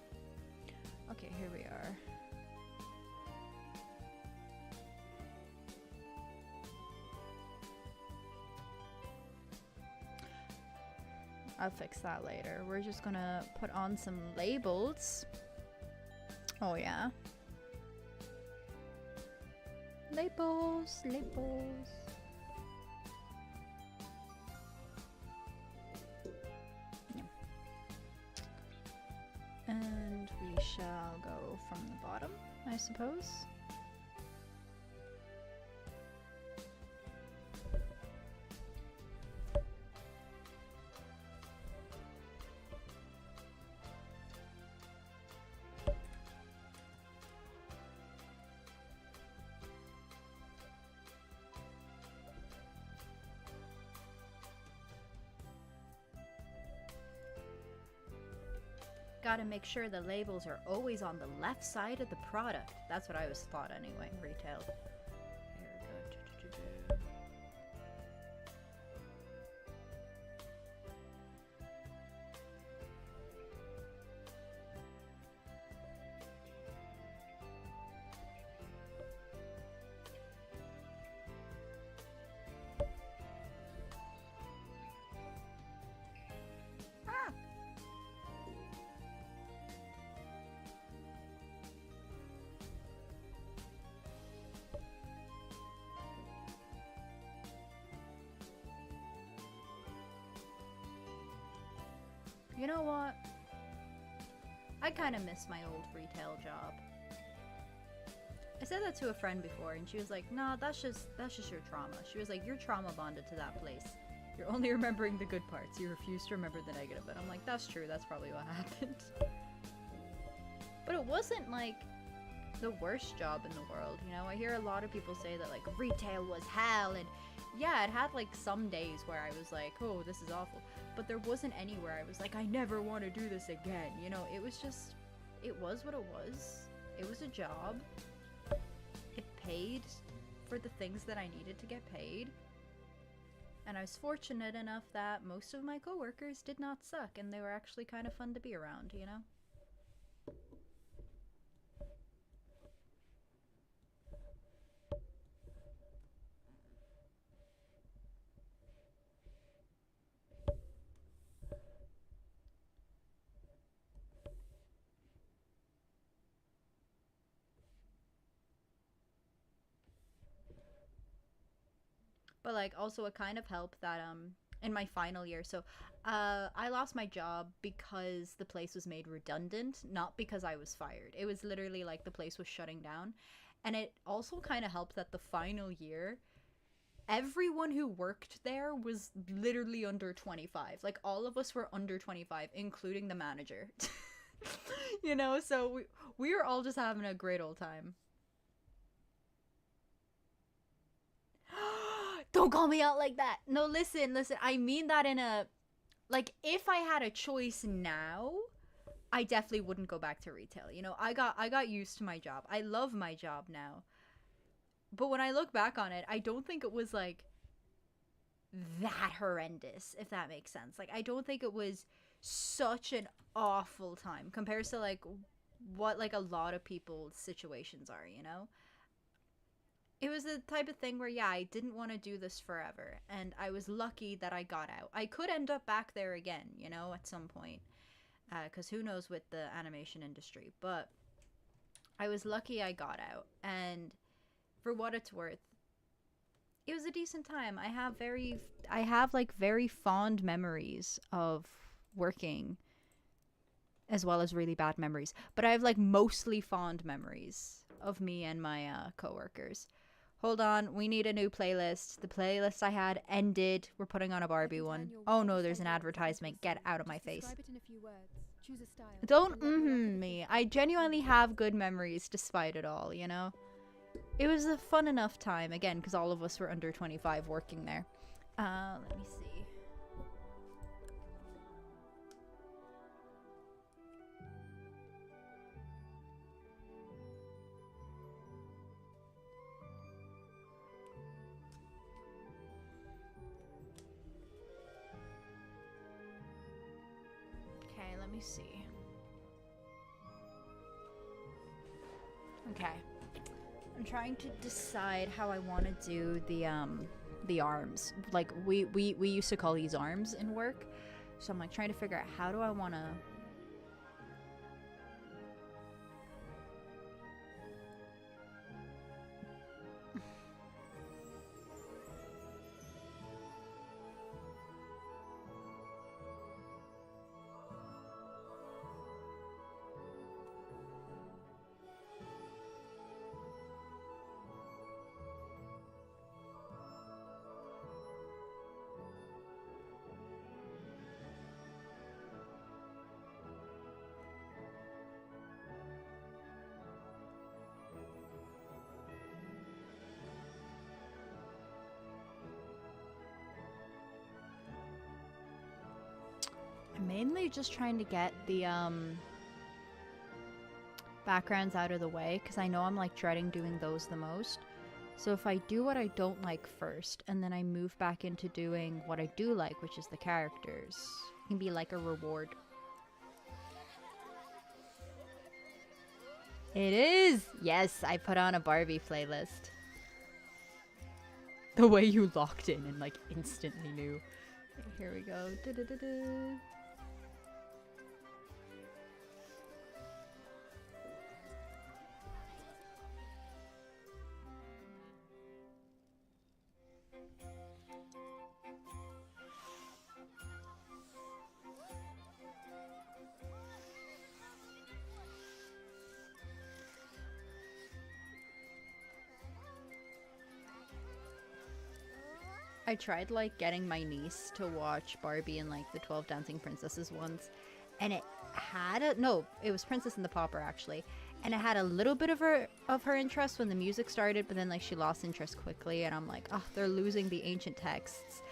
Okay, here we are. I'll fix that later. We're just gonna put on some labels. Oh yeah. Labels, labels. Yeah. And we shall go from the bottom, I suppose. Gotta make sure the labels are always on the left side of the product. That's what I was taught anyway, retail. Here we go. You know what? I kind of miss my old retail job. I said that to a friend before, and she was like, "Nah, that's just your trauma." She was like, "You're trauma bonded to that place. You're only remembering the good parts. You refuse to remember the negative." And I'm like, "That's true. That's probably what happened." But it wasn't like the worst job in the world, you know? I hear a lot of people say that like retail was hell, and yeah, it had like some days where I was like, "Oh, this is awful." But there wasn't anywhere I was like, "I never want to do this again." You know, it was just, it was what it was. It was a job. It paid for the things that I needed to get paid. And I was fortunate enough that most of my coworkers did not suck, and they were actually kind of fun to be around, you know? But like also it kind of helped that in my final year, so I lost my job because the place was made redundant, not because I was fired. It was literally like the place was shutting down. And it also kind of helped that the final year, everyone who worked there was literally under 25. Like all of us were under 25, including the manager. You know, so we were all just having a great old time. Don't call me out like that. No, listen. I mean that in a, like, if I had a choice now, I definitely wouldn't go back to retail. You know, I got used to my job. I love my job now. But when I look back on it, I don't think it was like that horrendous, if that makes sense. Like, I don't think it was such an awful time compared to like what like a lot of people's situations are, you know? It was the type of thing where, yeah, I didn't want to do this forever, and I was lucky that I got out. I could end up back there again, you know, at some point, because who knows with the animation industry. But I was lucky I got out, and for what it's worth, it was a decent time. I have like very fond memories of working, as well as really bad memories. But I have like mostly fond memories of me and my coworkers. Hold on, we need a new playlist. The playlist I had ended. We're putting on a Barbie one. Oh no, there's an advertisement. Get out of my face. Don't me. I genuinely have good memories despite it all, you know? It was a fun enough time, again, because all of us were under 25 working there. Let me see. me see. Okay. I'm trying to decide how I want to do the arms. Like we used to call these arms in work. So I'm like trying to figure out how do I want to. I'm mainly just trying to get the backgrounds out of the way because I know I'm like dreading doing those the most. So if I do what I don't like first and then I move back into doing what I do like, which is the characters, it can be like a reward. It is! Yes, I put on a Barbie playlist. The way you locked in and like instantly knew. Here we go. Da-da-da-da. I tried like getting my niece to watch Barbie and like the 12 Dancing Princesses once, and it had a no, it was Princess and the Pauper actually, and it had a little bit of her interest when the music started, but then like she lost interest quickly, and I'm like, oh, they're losing the ancient texts.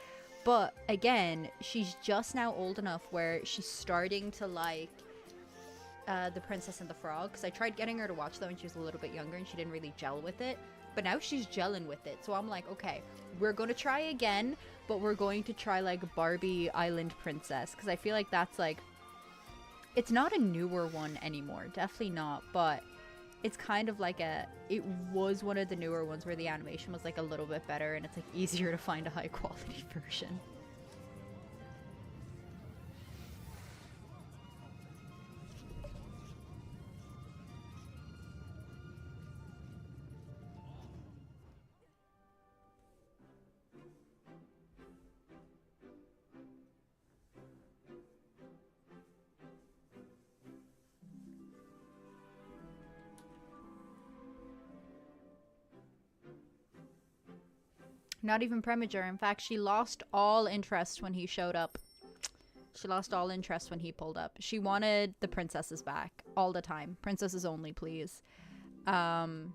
But again, she's just now old enough where she's starting to like The Princess and the Frog, because I tried getting her to watch that when she was a little bit younger and she didn't really gel with it. But now she's gelling with it. So I'm like, okay, we're going to try again, but we're going to try like Barbie Island Princess, because I feel like that's like, it's not a newer one anymore. Definitely not. But it's kind of like it was one of the newer ones where the animation was like a little bit better and it's like easier to find a high quality version. Not even Premature. In fact, she lost all interest when he showed up. She lost all interest when he pulled up. She wanted the princesses back all the time. Princesses only, please. And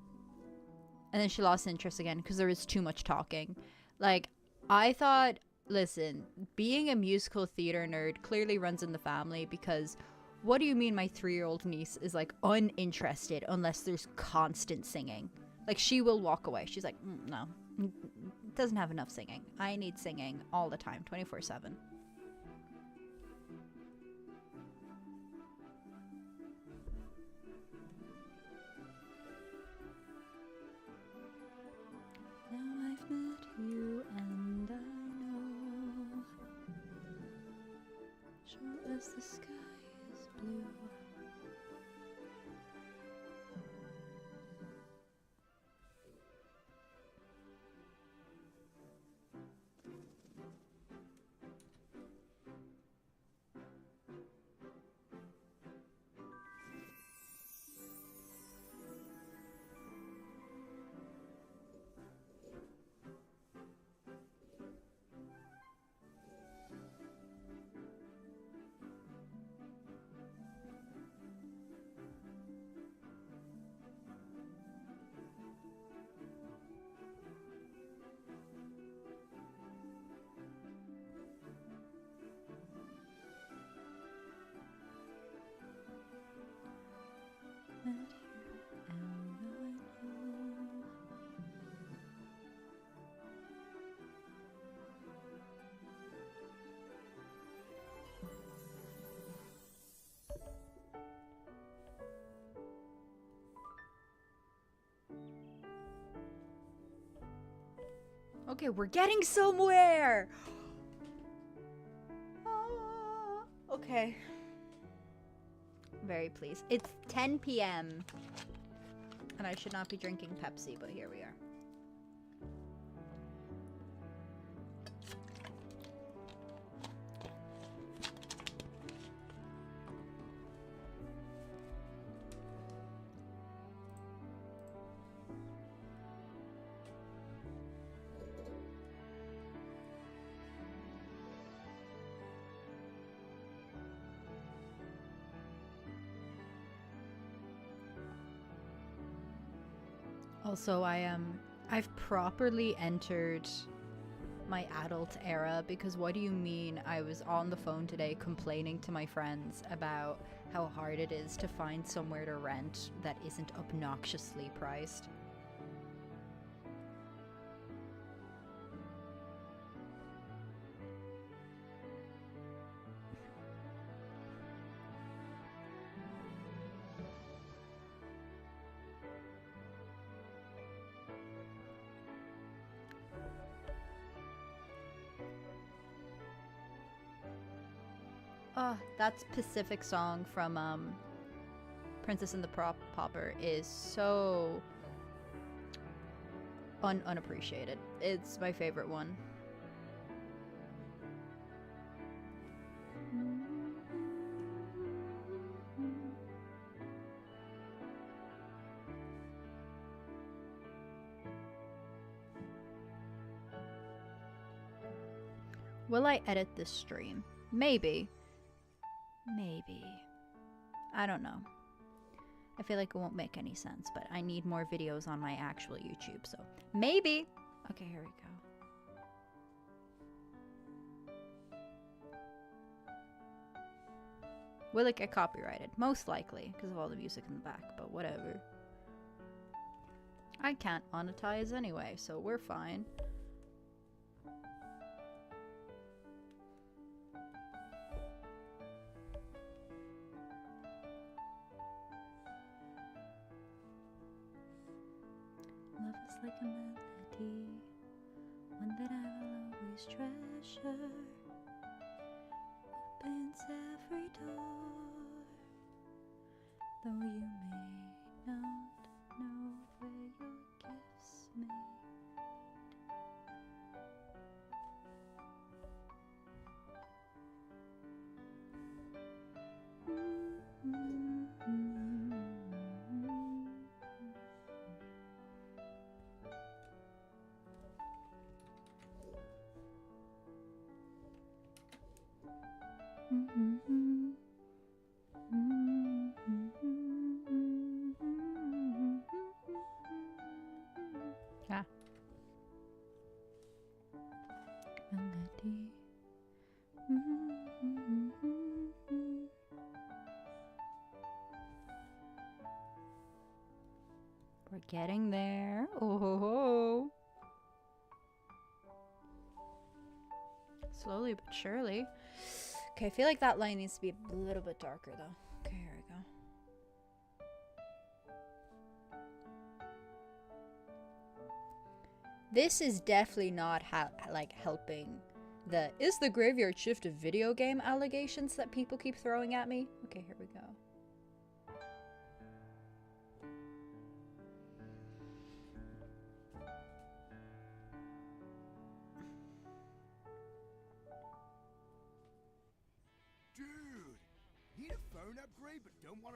then she lost interest again because there was too much talking. Like, I thought, listen, being a musical theater nerd clearly runs in the family, because what do you mean my 3-year-old niece is like uninterested unless there's constant singing? Like, she will walk away. She's like, no, it doesn't have enough singing. I need singing all the time, 24/7. Now I've met you and I know, sure as the sky is blue. Okay, we're getting somewhere. Ah, okay. Very pleased. It's 10 p.m. and I should not be drinking Pepsi, but here we are. Also, I've properly entered my adult era, because what do you mean I was on the phone today complaining to my friends about how hard it is to find somewhere to rent that isn't obnoxiously priced? Oh, that specific song from Princess and the Pauper is so unappreciated. It's my favorite one. Will I edit this stream? Maybe. Maybe. I don't know. I feel like it won't make any sense, but I need more videos on my actual YouTube, so maybe. Okay, here we go. Will it get copyrighted? Most likely, because of all the music in the back, but whatever. I can't monetize anyway, so we're fine. Love is like a melody, one that I will always treasure. Opens every door, though you may not know where your gifts made. Ah. Melody. We're getting there. Oh ho ho. Slowly but surely. Okay, I feel like that line needs to be a little bit darker though. Okay, here we go. This is definitely not like helping the "is the graveyard shift a video game" allegations that people keep throwing at me. Okay, here we go.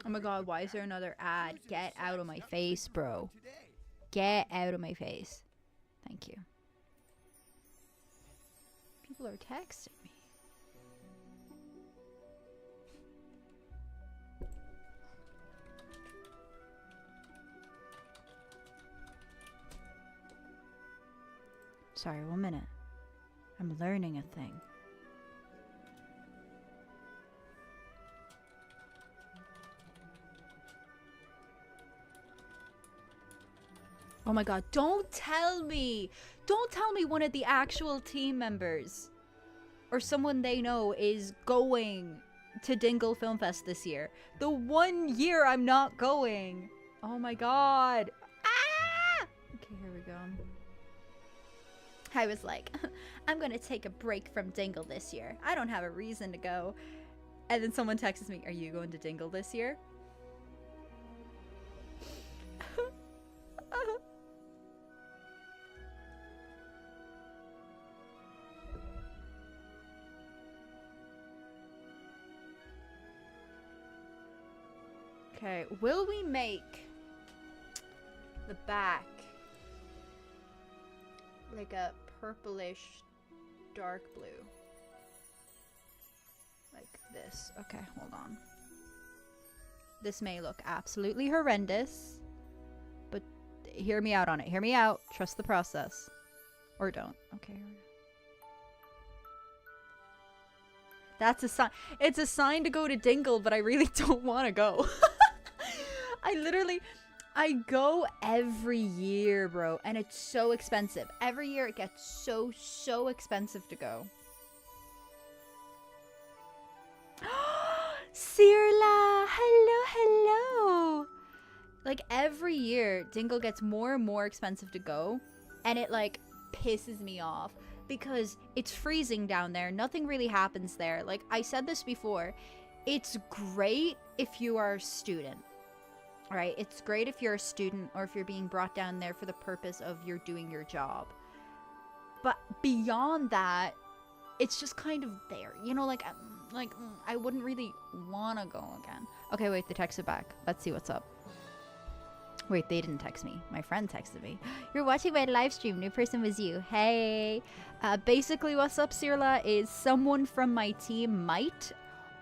Oh my god, why is there another ad? Get out of my face, bro. Get out of my face. Thank you. People are texting me. Sorry, 1 minute. I'm learning a thing. Oh my god, don't tell me one of the actual team members or someone they know is going to Dingle Film Fest this year. The 1 year I'm not going. Oh my god. Ah! Okay, here we go. I was like, I'm gonna take a break from Dingle this year. I don't have a reason to go. And then someone texts me, are you going to Dingle this year? Okay, will we make the back like a purplish dark blue? Like this. Okay, hold on. This may look absolutely horrendous, but hear me out on it. Hear me out. Trust the process. Or don't. Okay, here we go. That's a sign. It's a sign to go to Dingle, but I really don't want to go. I go every year, bro, and it's so expensive. Every year it gets so expensive to go. Sirla, hello. Like every year, Dingle gets more and more expensive to go, and it like pisses me off because it's freezing down there. Nothing really happens there. Like I said this before, it's great if you are a student. Right? It's great if you're a student or if you're being brought down there for the purpose of you're doing your job. But beyond that, it's just kind of there. You know, like I wouldn't really want to go again. Okay, wait, they texted back. Let's see what's up. Wait, they didn't text me. My friend texted me. You're watching my live stream. New person was you. Hey. Basically, what's up, Sirla, is someone from my team might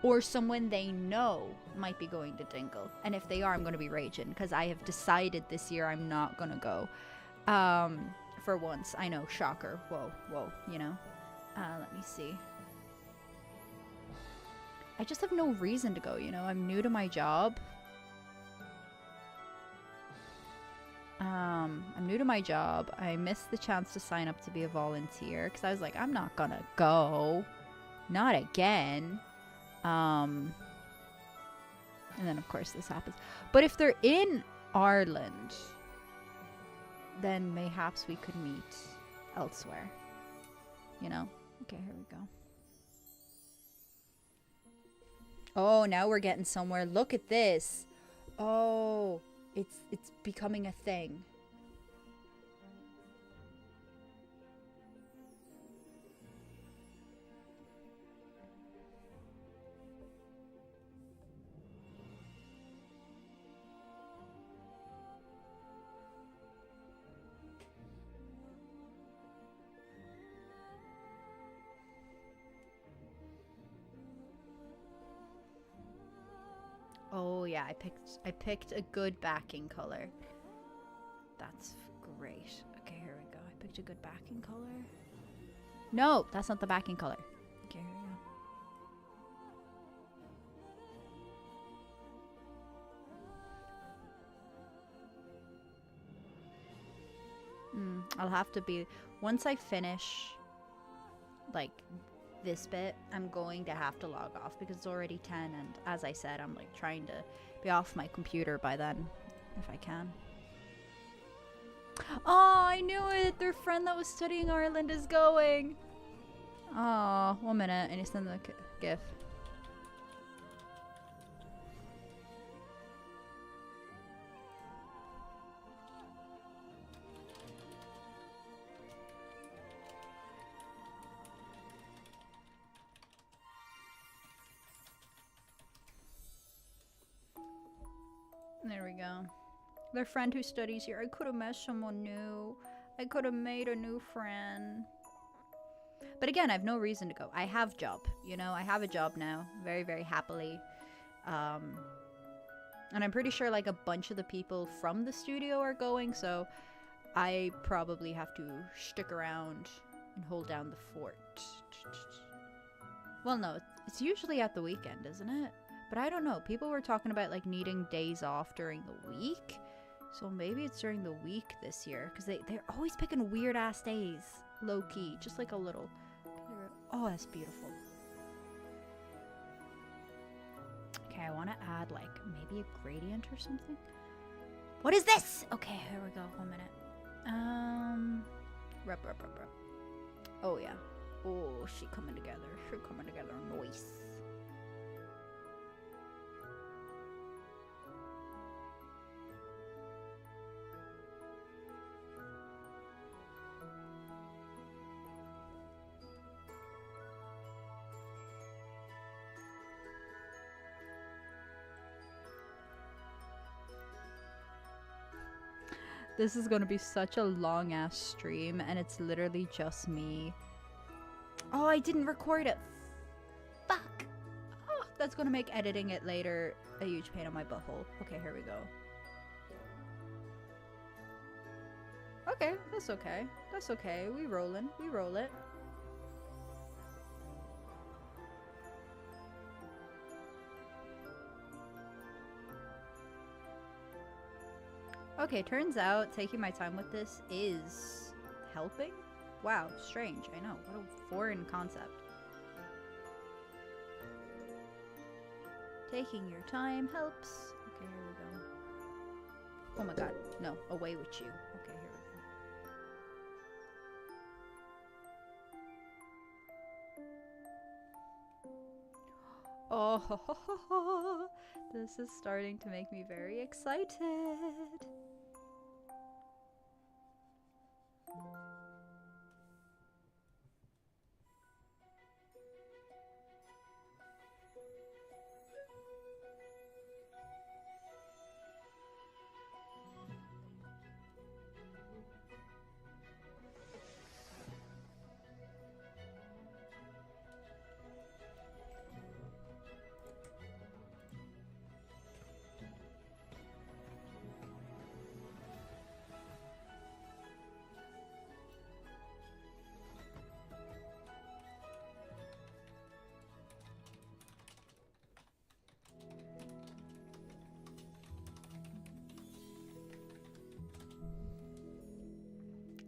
or someone they know might be going to Dingle. And if they are, I'm going to be raging because I have decided this year I'm not going to go. For once. I know, shocker. Whoa, you know. Let me see. I just have no reason to go, you know. I'm new to my job. I'm new to my job. I missed the chance to sign up to be a volunteer because I was like, I'm not going to go. Not again. And then of course this happens. But if they're in Ireland, then mayhaps we could meet elsewhere. You know? Okay, here we go. Oh, now we're getting somewhere. Look at this. Oh, it's becoming a thing. Oh yeah, I picked a good backing color. That's great. Okay, here we go. I picked a good backing color. No, that's not the backing color. Okay, here we go. I'll have to be, once I finish like this bit, I'm going to have to log off because it's already 10, and as I said, I'm like trying to be off my computer by then if I can. Oh, I knew it. Their friend that was studying Ireland is going. Oh, 1 minute. I need to send the GIF. There we go. Their friend who studies here. I could have met someone new. I could have made a new friend. But again, I have no reason to go. I have job, you know. I have a job now. Very, very happily. And I'm pretty sure like a bunch of the people from the studio are going. So I probably have to stick around and hold down the fort. Well, no. It's usually at the weekend, isn't it? But I don't know. People were talking about like needing days off during the week. So maybe it's during the week this year. Because they're always picking weird ass days. Low key. Just like a little. Oh, that's beautiful. Okay, I want to add like maybe a gradient or something. What is this? Okay, here we go. 1 minute. Rup. Oh yeah. Oh, she coming together. She coming together. Nice. This is gonna be such a long ass stream, and it's literally just me. Oh, I didn't record it. Fuck. Oh, that's gonna make editing it later a huge pain on my butthole. Okay, here we go. Okay, that's okay. That's okay. We rollin'. We roll it. Okay, turns out taking my time with this is helping? Wow, strange. I know. What a foreign concept. Taking your time helps. Okay, here we go. Oh my god. No, away with you. Okay, here we go. Oh, this is starting to make me very excited.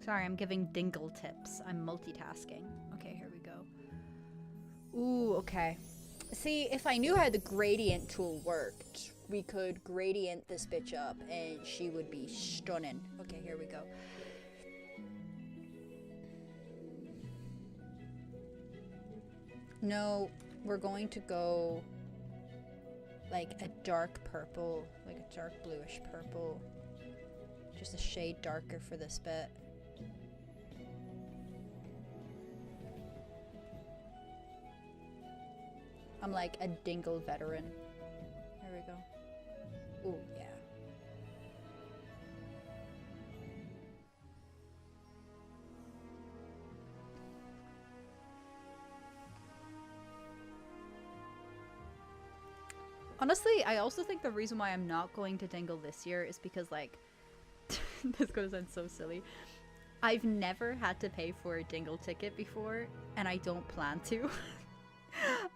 Sorry, I'm giving dingle tips. I'm multitasking. Okay, here we go. Ooh, okay. See, if I knew how the gradient tool worked, we could gradient this bitch up and she would be stunning. Okay, here we go. No, we're going to go like a dark purple, like a dark bluish purple. Just a shade darker for this bit. I'm like a dingle veteran. There we go. Ooh, yeah. Honestly, I also think the reason why I'm not going to dingle this year is because, like, this is gonna sound so silly. I've never had to pay for a dingle ticket before, and I don't plan to.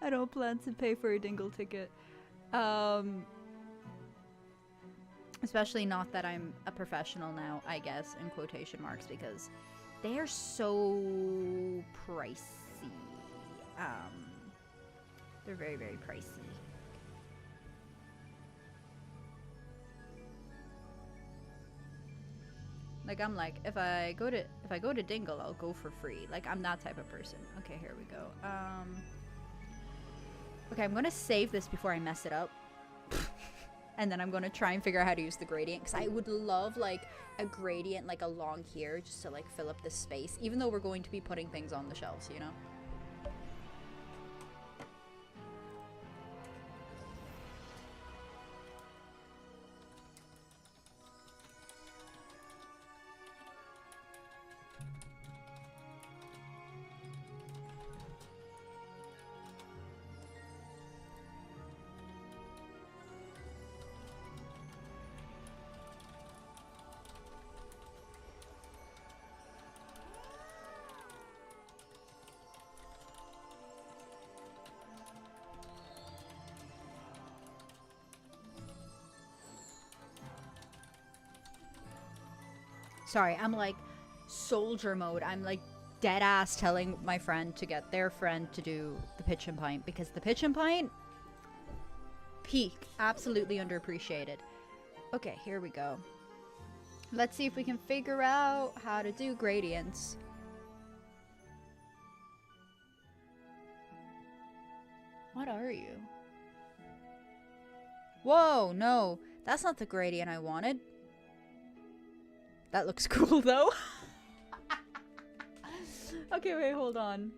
I don't plan to pay for a dingle ticket. Especially not that I'm a professional now, I guess, in quotation marks, because they're so pricey. They're very, very pricey. Like, I'm like, if I go to Dingle, I'll go for free. Like, I'm that type of person. Okay, here we go. Okay, I'm gonna save this before I mess it up. And then I'm gonna try and figure out how to use the gradient, because I would love, like, a gradient, like, along here, just to, like, fill up this space, even though we're going to be putting things on the shelves, you know? Sorry, I'm like soldier mode. I'm like dead ass telling my friend to get their friend to do the pitch and pint, because the pitch and pint, peak, absolutely underappreciated. Okay, here we go. Let's see if we can figure out how to do gradients. What are you? Whoa, no. That's not the gradient I wanted. That looks cool, though. Okay, wait, hold on.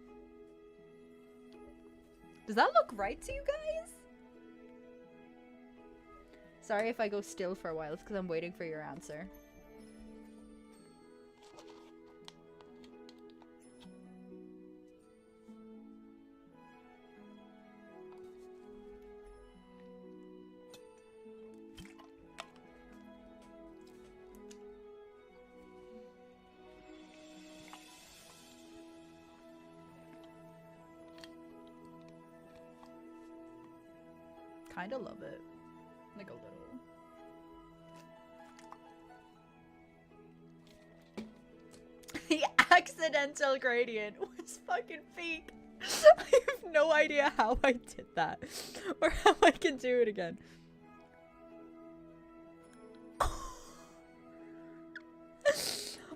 Does that look right to you guys? Sorry if I go still for a while. It's because I'm waiting for your answer. Kinda love it. Like a little. The accidental gradient was fucking peak. I have no idea how I did that. Or how I can do it again.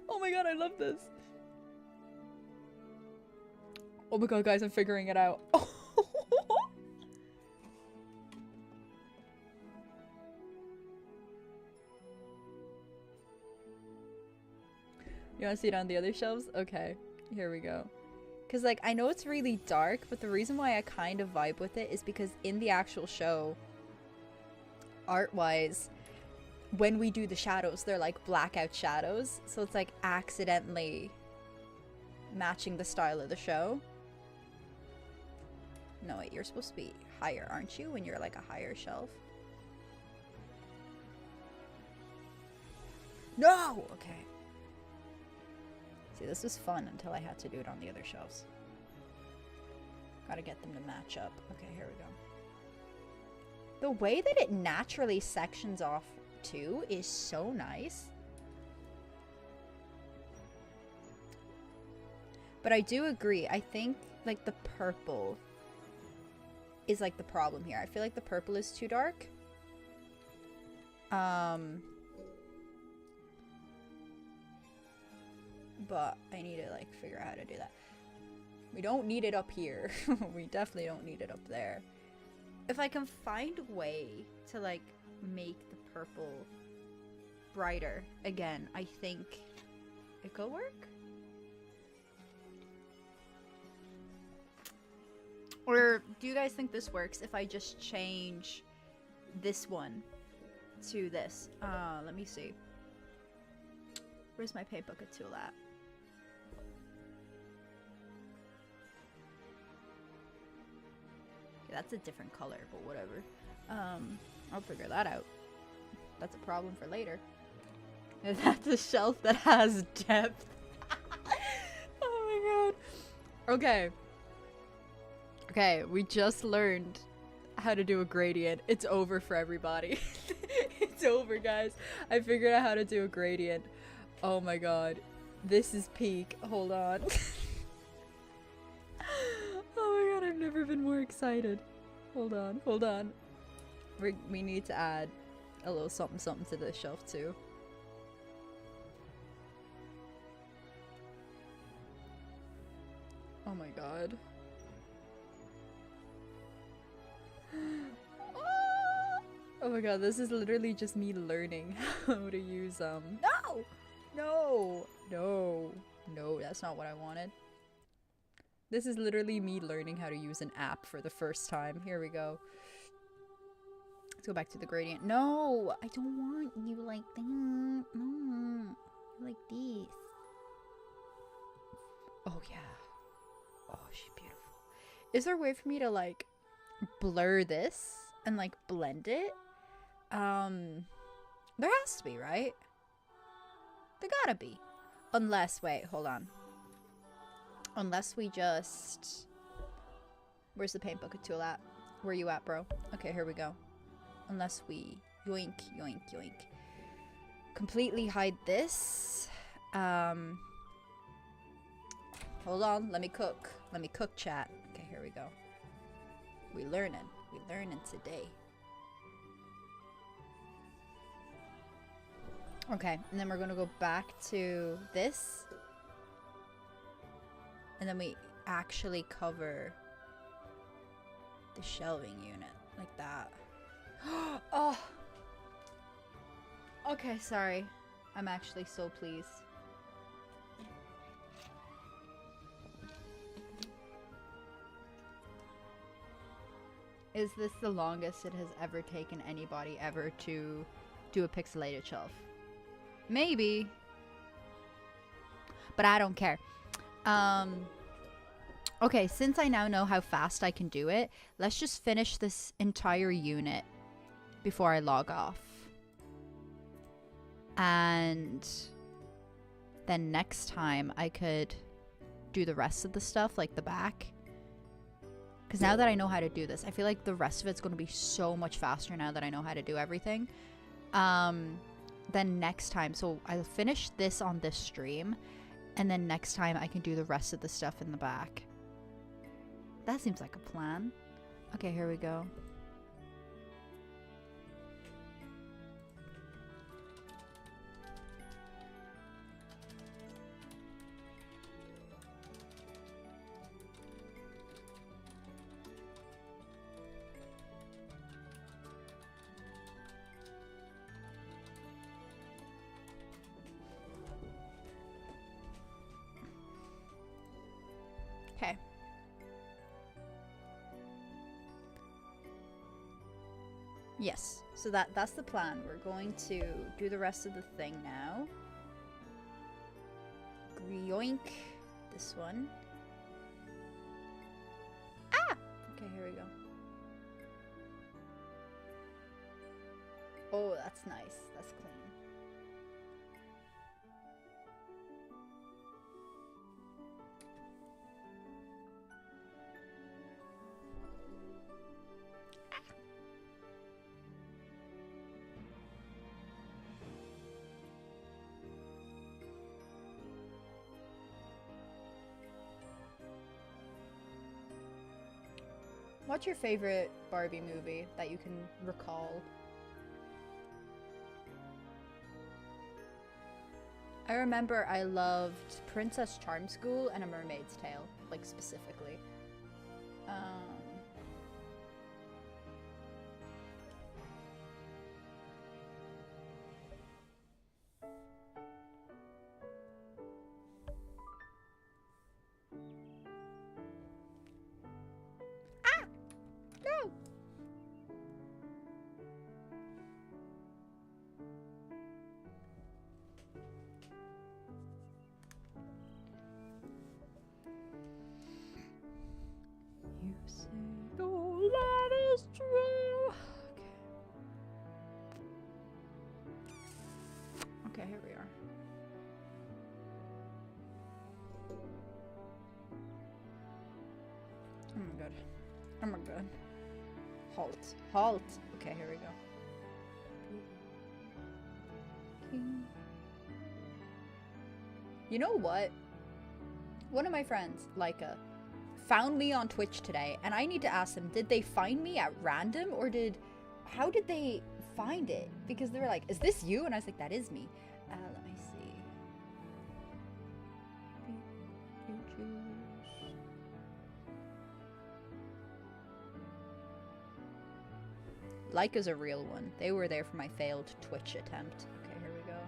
Oh my god, I love this. Oh my god, guys, I'm figuring it out. You want to see it on the other shelves? Okay, here we go. Because, like, I know it's really dark, but the reason why I kind of vibe with it is because in the actual show, art-wise, when we do the shadows, they're like blackout shadows. So it's like accidentally matching the style of the show. No, wait, you're supposed to be higher, aren't you? When you're like a higher shelf. No! Okay. See, this was fun until I had to do it on the other shelves. Gotta get them to match up. Okay, here we go. The way that it naturally sections off too is so nice. But I do agree. I think like the purple is like the problem here. I feel like the purple is too dark. But I need to like figure out how to do that. We don't need it up here. We definitely don't need it up there. If I can find a way to like make the purple brighter again, I think it could work. Or do you guys think this works if I just change this one to this? Let me see. Where's my paint bucket tool at? Okay, that's a different color, but whatever. I'll figure that out. That's a problem for later. That's a shelf that has depth. Oh my god. Okay. Okay, we just learned how to do a gradient. It's over for everybody. It's over, guys. I figured out how to do a gradient. Oh my god. This is peak. Hold on. Oh my god, I've never been more excited. Hold on, hold on. We need to add a little something something to this shelf too. Oh my god. Oh my god, this is literally just me learning how to use No! No! No! No, that's not what I wanted. This is literally me learning how to use an app for the first time. Here we go. Let's go back to the gradient. No! I don't want you like that. No. Like this. Oh yeah. Oh, she's beautiful. Is there a way for me to like blur this and like blend it? There has to be, right? There gotta be. Unless, wait, hold on. Unless we just... Where's the paint bucket tool at? Where you at, bro? Okay, here we go. Unless we yoink, yoink, yoink. Completely hide this. Hold on, let me cook. Let me cook, chat. Okay, here we go. We learning. We learning today. Okay, and then we're gonna go back to this. And then we actually cover the shelving unit like that. Oh. Okay, sorry. I'm actually so pleased. Is this the longest it has ever taken anybody ever to do a pixelated shelf? Maybe. But I don't care. Okay, since I now know how fast I can do it, let's just finish this entire unit before I log off. And then next time I could do the rest of the stuff, like the back. Because now that I know how to do this, I feel like the rest of it's going to be so much faster now that I know how to do everything. Then next time, so I'll finish this on this stream, and then next time I can do the rest of the stuff in the back. That seems like a plan. Okay, here we go. Okay. Yes, so that's the plan. We're going to do the rest of the thing now. Yoink. This one. Ah! Okay, here we go. Oh, that's nice. That's clean. What's your favorite Barbie movie that you can recall? I remember I loved Princess Charm School and A Mermaid's Tale, like specifically. Ah! No! You say all that is true. Okay, here we are. Oh my god. Oh my god. Halt. Halt. Okay, here we go. You know what? One of my friends, Leica, found me on Twitch today, and I need to ask them, did they find me at random, or how did they find it? Because they were like, is this you? And I was like, that is me. Let me see. You choose. Leica's a real one. They were there for my failed Twitch attempt. Okay, here we go.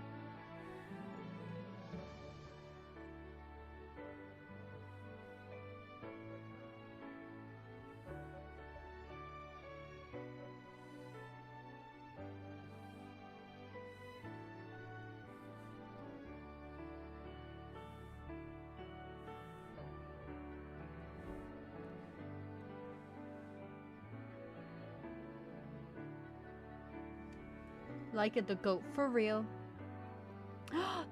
Leica the goat, for real.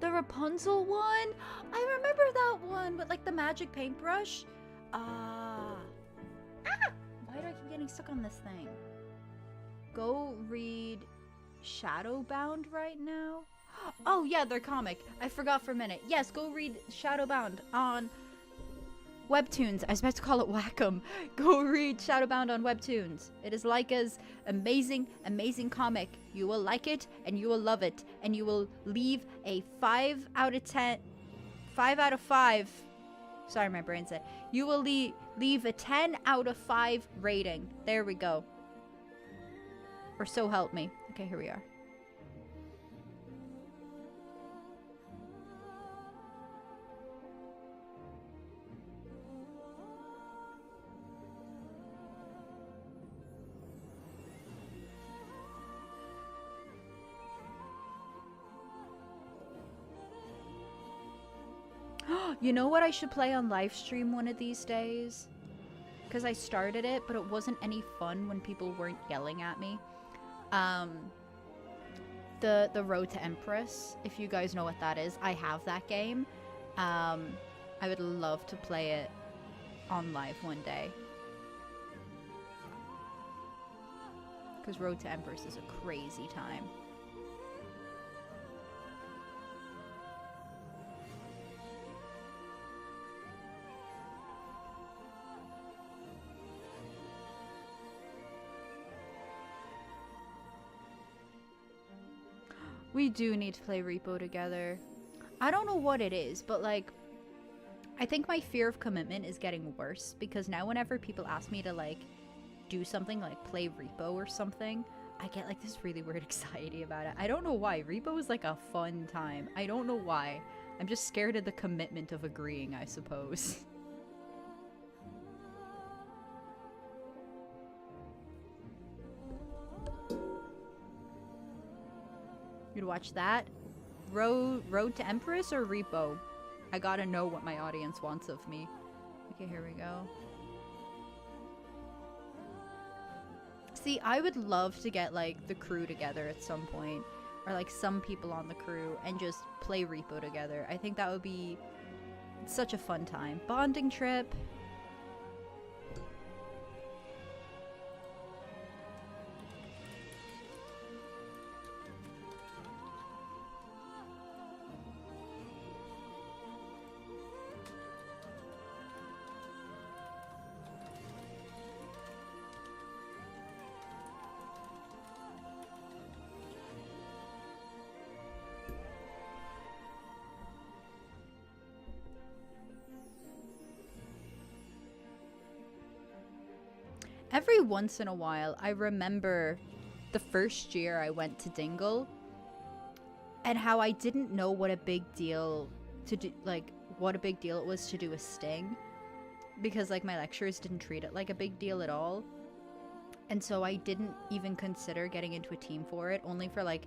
The Rapunzel one? I remember that one with like the magic paintbrush. Ah! Why do I keep getting stuck on this thing? Go read Shadowbound right now. Oh yeah, their comic. I forgot for a minute. Yes, go read Shadowbound on Webtoons. I was about to call it Wacom. Go read Shadowbound on Webtoons. It is Leica's amazing, amazing comic. You will like it, and you will love it, and you will leave a 5 out of 10, 5 out of 5. Sorry, my brain said. You will leave a 10 out of 5 rating. There we go. Or so help me. Okay, here we are. You know what I should play on live stream one of these days? Because I started it, but it wasn't any fun when people weren't yelling at me. The Road to Empress, if you guys know what that is. I have that game. I would love to play it on live one day. Because Road to Empress is a crazy time. We do need to play Repo together. I don't know what it is, but like, I think my fear of commitment is getting worse because now whenever people ask me to like do something like play Repo or something, I get like this really weird anxiety about it. I don't know why. Repo is like a fun time. I don't know why. I'm just scared of the commitment of agreeing, I suppose. You'd watch that? Road to Empress or Repo? I gotta know what my audience wants of me. Okay, here we go. See, I would love to get like the crew together at some point, or like some people on the crew, and just play Repo together. I think that would be such a fun time. Bonding trip. Every once in a while, I remember the first year I went to Dingle and how I didn't know what a big deal to do, like what a big deal it was to do a sting, because like my lecturers didn't treat it like a big deal at all. And so I didn't even consider getting into a team for it, only for like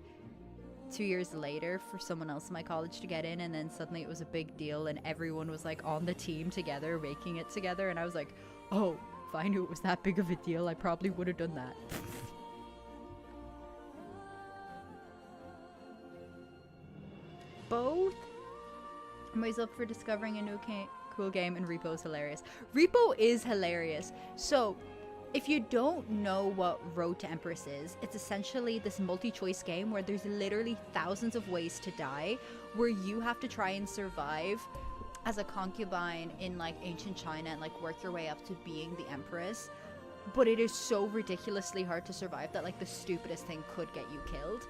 2 years later for someone else in my college to get in, and then suddenly it was a big deal and everyone was like on the team together, making it together, and I was like, oh, if I knew it was that big of a deal, I probably would have done that. Both? I'm always up for discovering a new cool game, and Repo is hilarious. Repo is hilarious. So, if you don't know what Road to Empress is, it's essentially this multi-choice game where there's literally thousands of ways to die, where you have to try and survive as a concubine in like ancient China and like work your way up to being the empress. But it is so ridiculously hard to survive that like the stupidest thing could get you killed.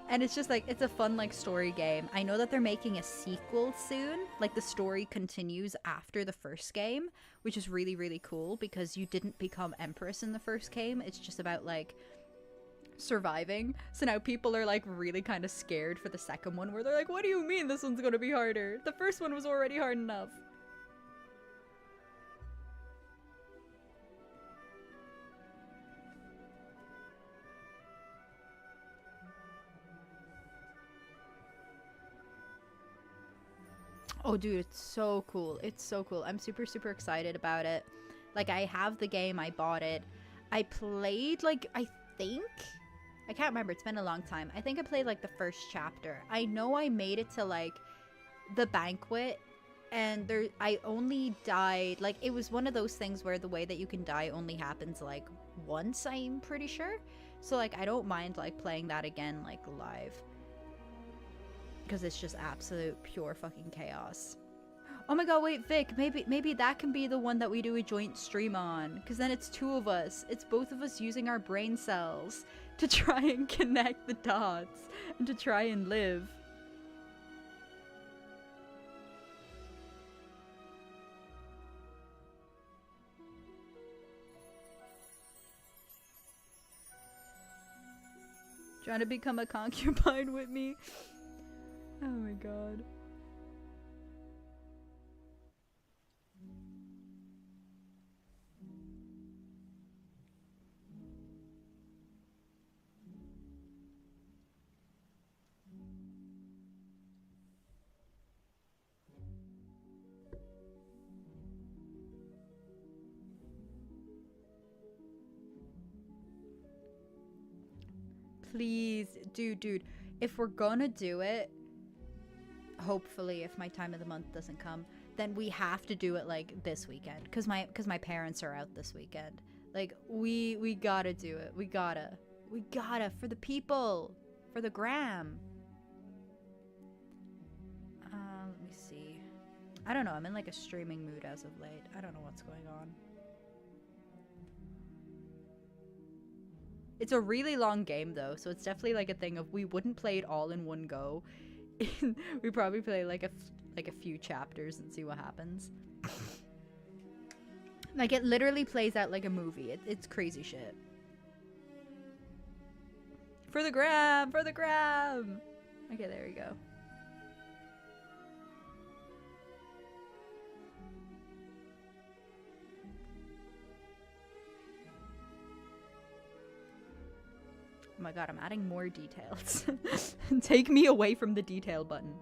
And it's just like, it's a fun like story game. I know that they're making a sequel soon. Like the story continues after the first game, which is really, really cool because you didn't become empress in the first game. It's just about like surviving. So now people are like really kind of scared for the second one, where they're like, what do you mean this one's gonna be harder? The first one was already hard enough. Oh dude, it's so cool. It's so cool. I'm super, super excited about it. Like, I have the game, I bought it. I played like, I can't remember, it's been a long time. I think I played like the first chapter. I know I made it to like the banquet, and I only died, like it was one of those things where the way that you can die only happens like once, I'm pretty sure. So like I don't mind like playing that again like live, because it's just absolute pure fucking chaos. Oh my god, wait, Vic, maybe that can be the one that we do a joint stream on, because then it's 2 of us. It's both of us using our brain cells to try and connect the dots and to try and live. Trying to become a concubine with me. Oh my god. Please, dude, if we're gonna do it, hopefully if my time of the month doesn't come, then we have to do it like this weekend, because my parents are out this weekend. Like we gotta do it. We gotta for the people, for the gram. Let me see. I don't know, I'm in like a streaming mood as of late. I don't know what's going on. It's a really long game though, so it's definitely like a thing of we wouldn't play it all in one go. We probably play like a few chapters and see what happens. Like it literally plays out like a movie. It's crazy shit. For the gram, for the gram. Okay, there we go. Oh my god, I'm adding more details. Take me away from the detail button.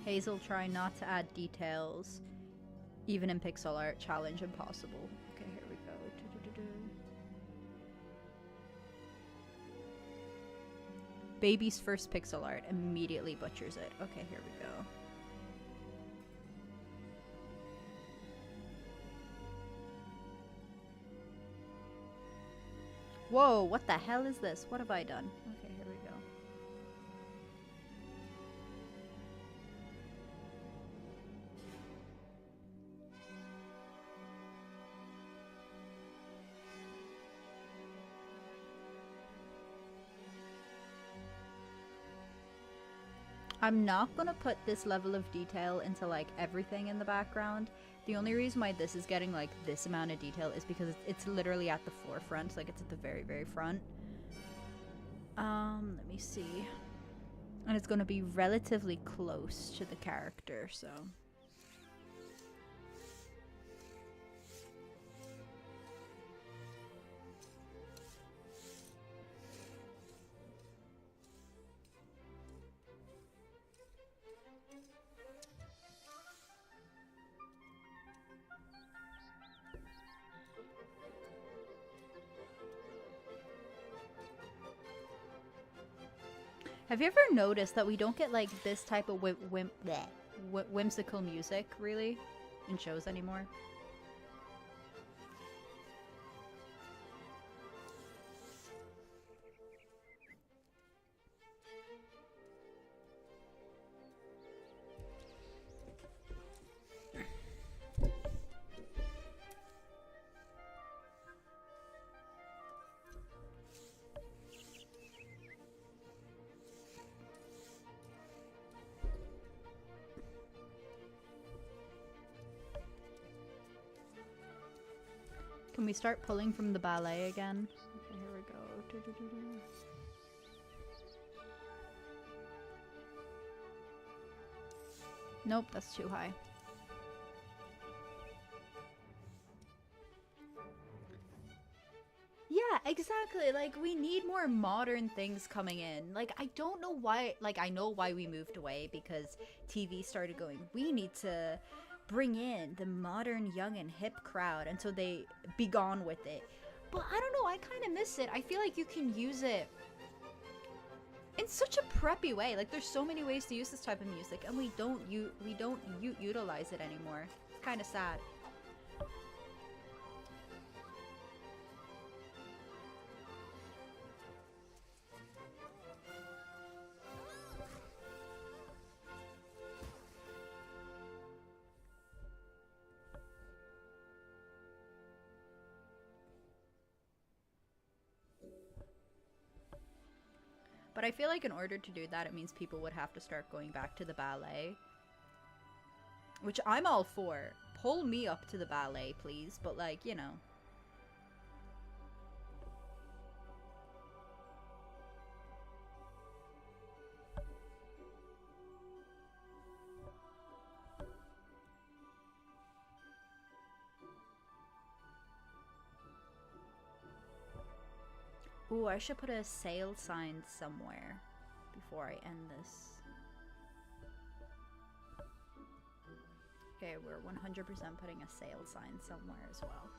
Hazel, try not to add details, even in pixel art. Challenge impossible. Okay, here we go. Baby's first pixel art immediately butchers it. Okay, here we go. Whoa, what the hell is this? What have I done? Okay, here we go. I'm not gonna put this level of detail into like everything in the background. The only reason why this is getting like this amount of detail is because it's literally at the forefront, like it's at the very, very front. Let me see. And it's gonna be relatively close to the character, so. Have you ever noticed that we don't get like this type of whimsical music really in shows anymore? Can we start pulling from the ballet again? Okay, here we go. Nope, that's too high. Yeah, exactly. Like, we need more modern things coming in. Like, I don't know why. Like, I know why we moved away, because TV started going, we need to bring in the modern, young, and hip crowd, and so they be gone with it. But I don't know, I kind of miss it. I feel like you can use it in such a preppy way. Like there's so many ways to use this type of music, and we don't utilize it anymore. It's kind of sad. But I feel like in order to do that, it means people would have to start going back to the ballet. Which I'm all for. Pull me up to the ballet, please. But like, you know. Ooh, I should put a sale sign somewhere before I end this. Okay, we're 100% putting a sale sign somewhere as well.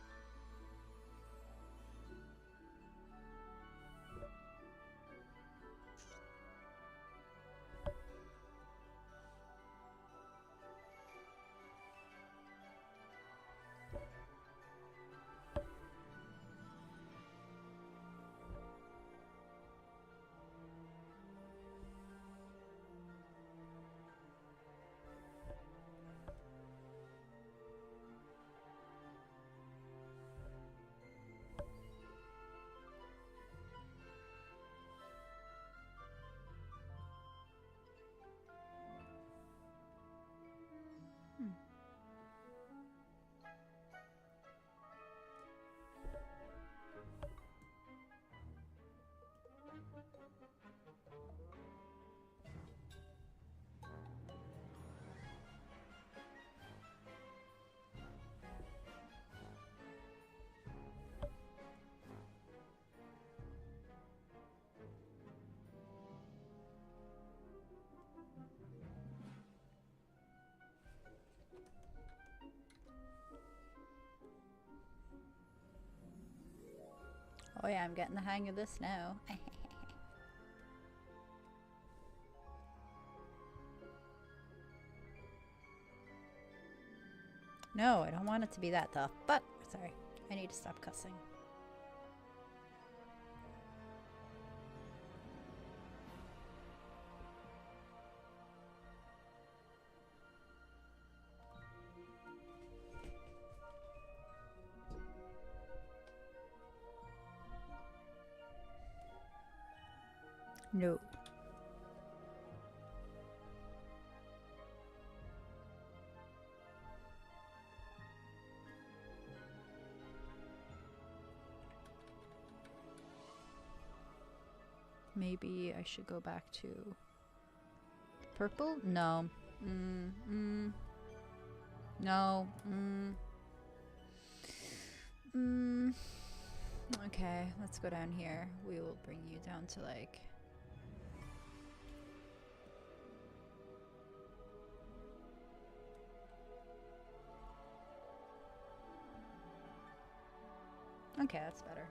Oh yeah, I'm getting the hang of this now. No, I don't want it to be that tough, but sorry, I need to stop cussing. No. Maybe I should go back to purple? No. No. Okay, let's go down here. We will bring you down to like... Okay, that's better.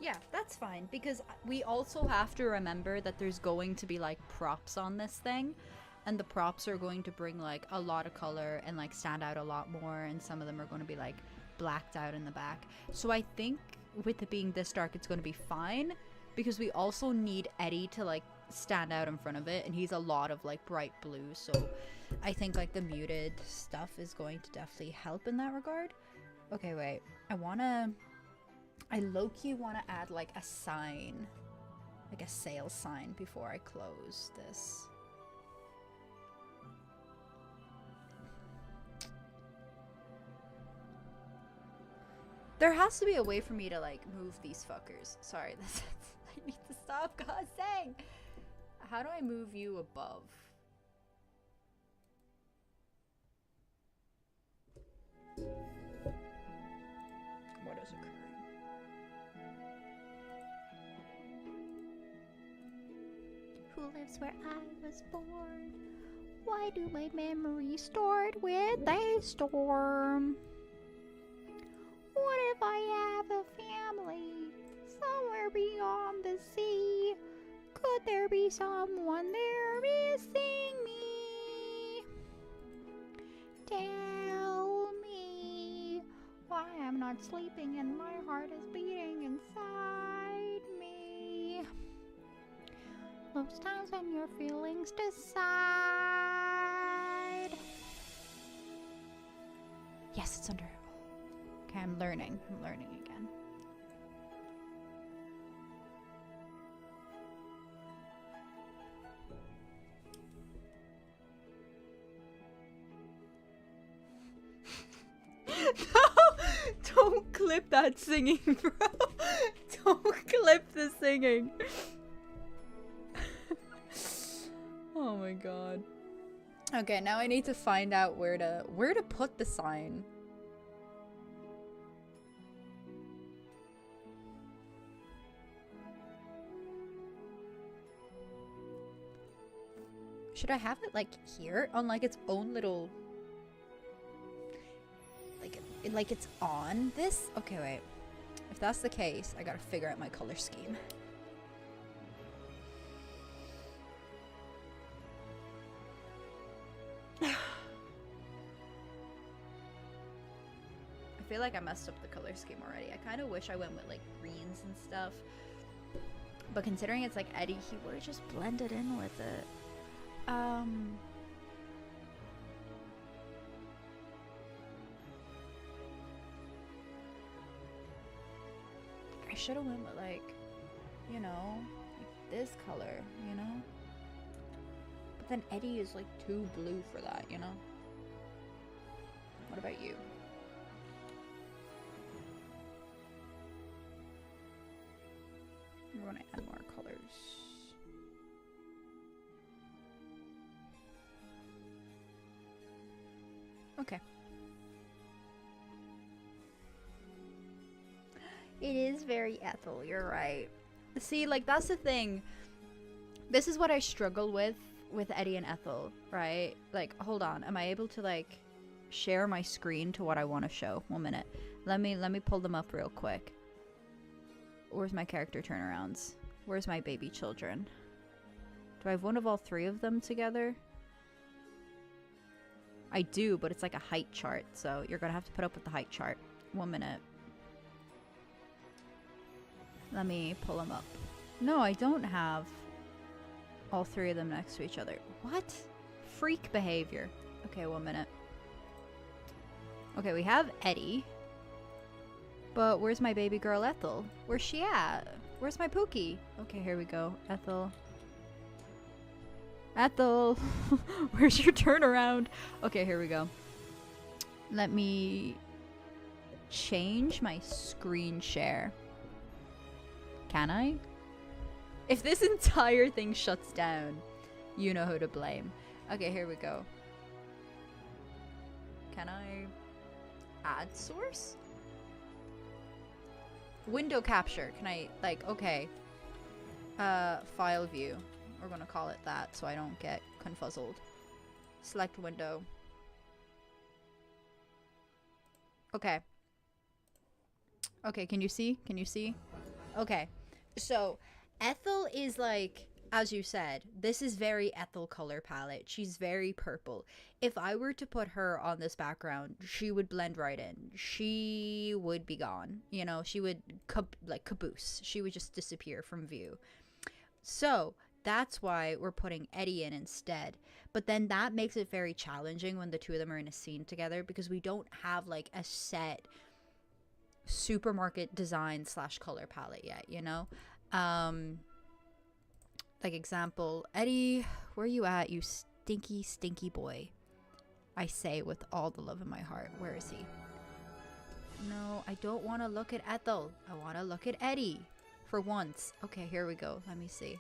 Yeah, that's fine, because we also have to remember that there's going to be like props on this thing, and the props are going to bring like a lot of color and like stand out a lot more, and some of them are going to be like blacked out in the back. So I think with it being this dark, it's going to be fine, because we also need Eddie to like stand out in front of it, and he's a lot of like bright blue, so I think like the muted stuff is going to definitely help in that regard. Okay, wait, I low-key want to add like a sign, like a sales sign before I close this. There has to be a way for me to like move these fuckers. Sorry, I need to stop cussing. How do I move you above? What is occurring? who lives where I was born. Why do my memories start with a storm? What if I have a family somewhere beyond the sea? Could there be someone there missing me? Tell me why I'm not sleeping and my heart is beating inside me. Those times when your feelings decide. Yes, it's under. Okay, I'm learning again. No! Don't clip that singing, bro. Don't clip the singing. Oh my god. Okay, now I need to find out where to put the sign. Should I have it like here on like its own little like it's on this? Okay, wait. If that's the case, I gotta figure out my color scheme. I feel like I messed up the color scheme already. I kind of wish I went with like greens and stuff. But considering it's like Eddie, he would have just blended in with it. I should have went with like, you know, like this color, you know? But then Eddie is like too blue for that, you know? What about you? We're gonna add more colors. Okay. It is very Ethel, you're right. See, like, that's the thing. This is what I struggle with Eddie and Ethel, right? Like, hold on. Am I able to, like, share my screen to what I want to show? 1 minute. Let me pull them up real quick. Where's my character turnarounds? Where's my baby children? Do I have one of all three of them together? I do, but it's like a height chart, so you're gonna have to put up with the height chart. 1 minute. Let me pull them up. No, I don't have all three of them next to each other. What? Freak behavior. Okay, 1 minute. Okay, we have Eddie. But where's my baby girl Ethel? Where's she at? Where's my Pookie? Okay, here we go. Ethel. Ethel! Where's your turnaround? Okay, here we go. Let me change my screen share. Can I? If this entire thing shuts down, you know who to blame. Okay, here we go. Can I add source? Window capture. Can I, like, okay. File view. We're gonna call it that so I don't get confuzzled. Select window. Okay. Okay, can you see? Can you see? Okay. So, Ethel is like, as you said, this is very Ethel color palette. She's very purple. If I were to put her on this background, she would blend right in. She would be gone. You know, she would like caboose. She would just disappear from view. So, that's why we're putting Eddie in instead. But then that makes it very challenging when the two of them are in a scene together because we don't have like a set supermarket design / color palette yet, you know? Like example, Eddie, where you at, you stinky, stinky boy? I say with all the love in my heart. Where is he? No, I don't want to look at Ethel. I want to look at Eddie for once. Okay, here we go. Let me see.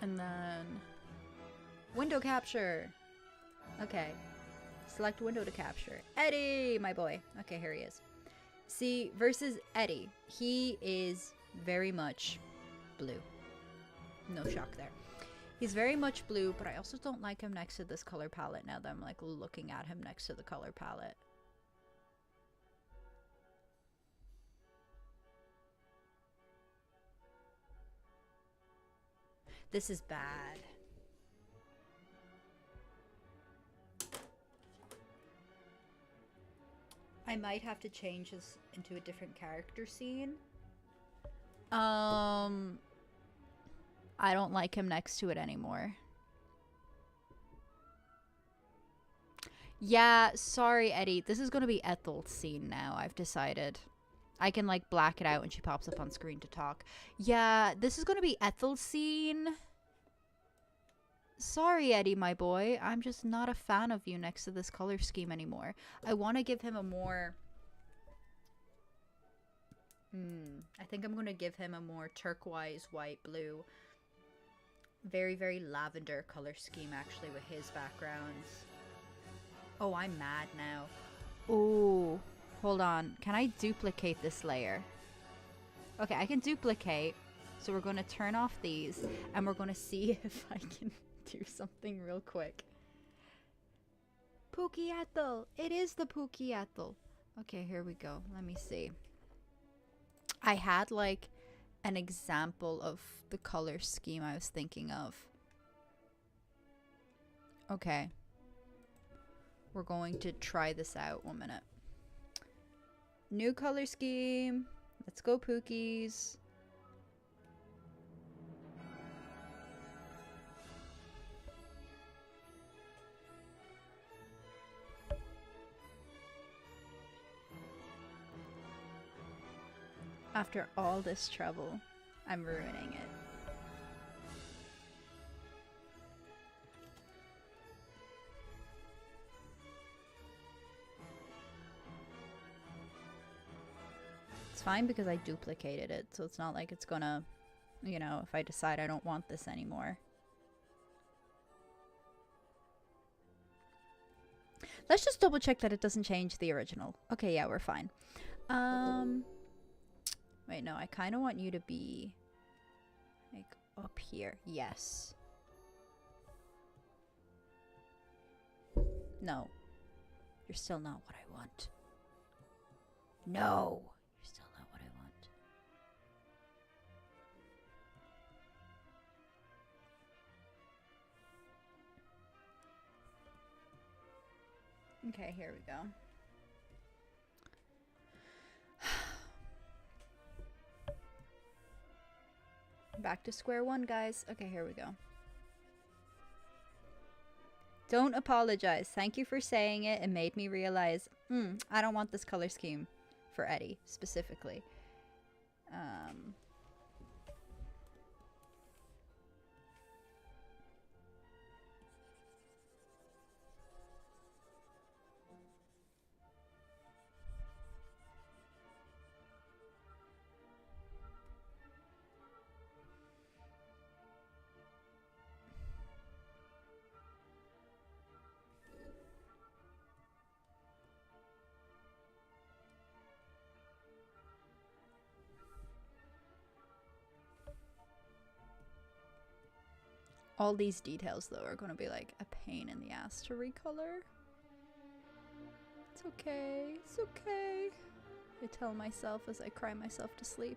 And then window capture. Okay. Select window to capture. Eddie, my boy. Okay, here he is. See, versus Eddie. He is very much blue. No shock there. He's very much blue, but I also don't like him next to this color palette now that I'm like looking at him next to the color palette. This is bad. I might have to change this into a different character scene. I don't like him next to it anymore. Yeah, sorry, Eddie. This is going to be Ethel's scene now, I've decided. I can, like, black it out when she pops up on screen to talk. Yeah, this is going to be Ethel's scene. Sorry, Eddie, my boy. I'm just not a fan of you next to this color scheme anymore. I want to give him a more... I think I'm going to give him a more turquoise, white, blue. Very, very lavender color scheme, actually, with his backgrounds. Oh, I'm mad now. Oh, hold on. Can I duplicate this layer? Okay, I can duplicate. So we're going to turn off these, and we're going to see if I can do something real quick. Pookie Ethel. It is the Pookie Ethel. Okay, here we go. Let me see. I had like an example of the color scheme I was thinking of. Okay. We're going to try this out 1 minute. New color scheme. Let's go, Pookies. After all this trouble, I'm ruining it. It's fine because I duplicated it, so it's not like it's gonna, you know, if I decide I don't want this anymore. Let's just double check that it doesn't change the original. Okay, yeah, we're fine. Wait, no, I kind of want you to be like up here. Yes. No. You're still not what I want. No. You're still not what I want. Okay, here we go. Back to square one, guys. Okay, here we go. Don't apologize. Thank you for saying it. It made me realize, I don't want this color scheme for Eddie specifically. All these details, though, are going to be like a pain in the ass to recolor. It's okay. It's okay. I tell myself as I cry myself to sleep.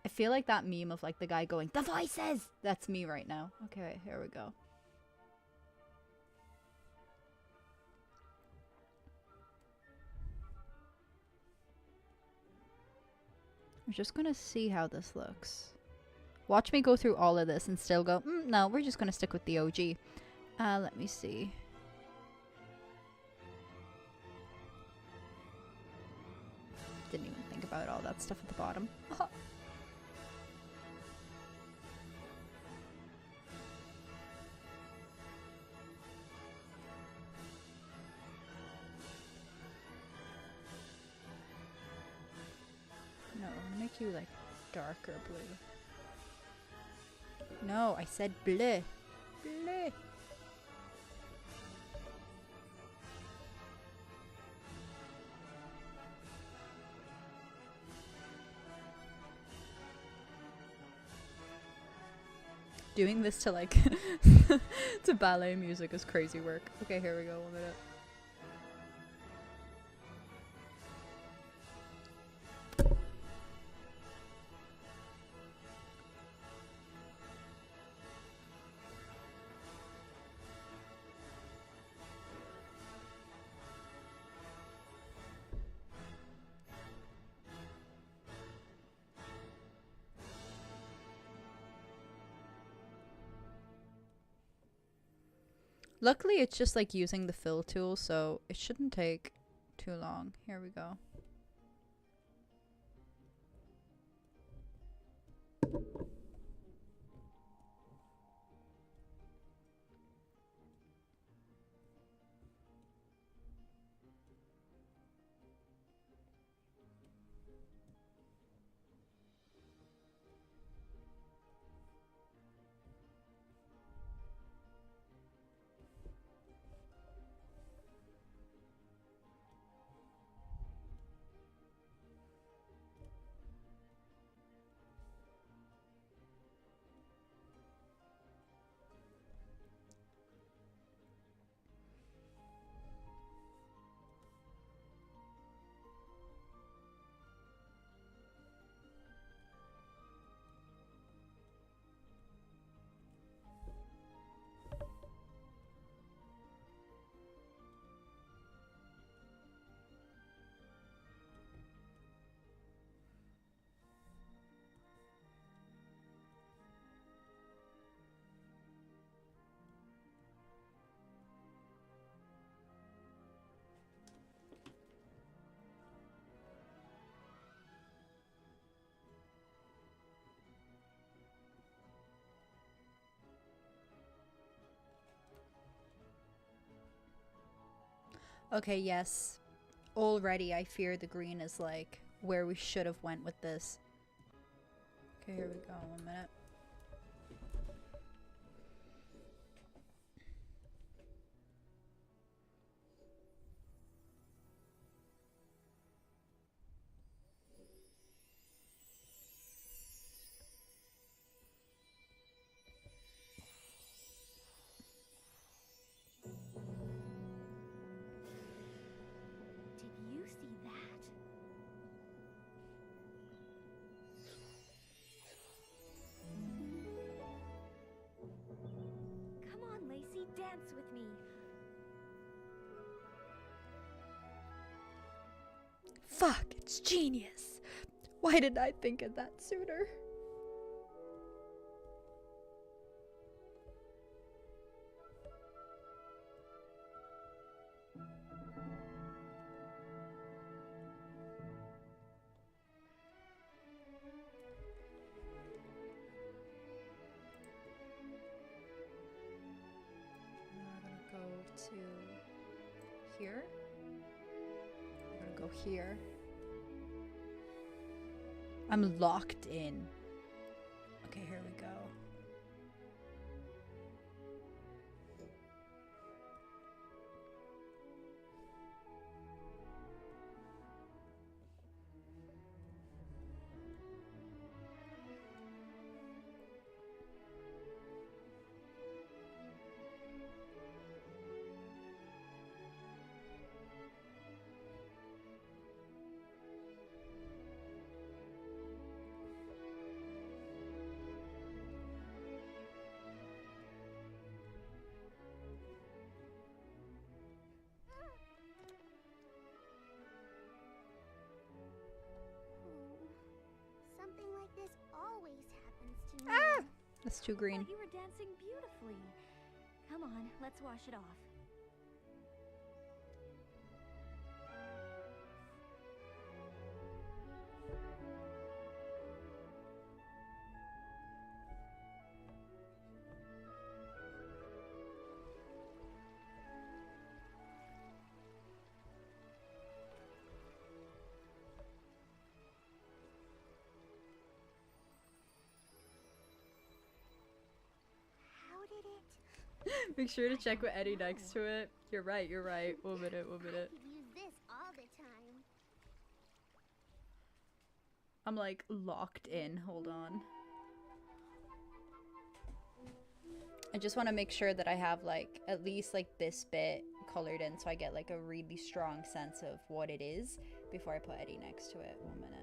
I feel like that meme of like the guy going, "The voices!" That's me right now. Okay, here we go. I'm just gonna see how this looks. Watch me go through all of this and still go, no, we're just gonna stick with the OG. Let me see. Didn't even think about all that stuff at the bottom. make you like darker blue. No, I said bleu. Bleu. Doing this to like to ballet music is crazy work. Okay, here we go. 1 minute. Luckily, it's just like using the fill tool, so it shouldn't take too long. Here we go. Okay, yes. Already I fear the green is like where we should have went with this. Okay, here we go. 1 minute. Did you see that? Come on, Lacey, dance with me. Fuck, it's genius. Why didn't I think of that sooner? Now we're gonna go to here. We're gonna go here. I'm locked in. Okay, here we go. Something like this always happens to me. Ah! That's too green. But you were dancing beautifully. Come on, let's wash it off. Make sure to check with Eddie next to it. You're right, you're right. 1 minute, 1 I minute. could use this all the time. I'm like locked in. Hold on. I just want to make sure that I have like at least like this bit colored in so I get like a really strong sense of what it is before I put Eddie next to it. 1 minute.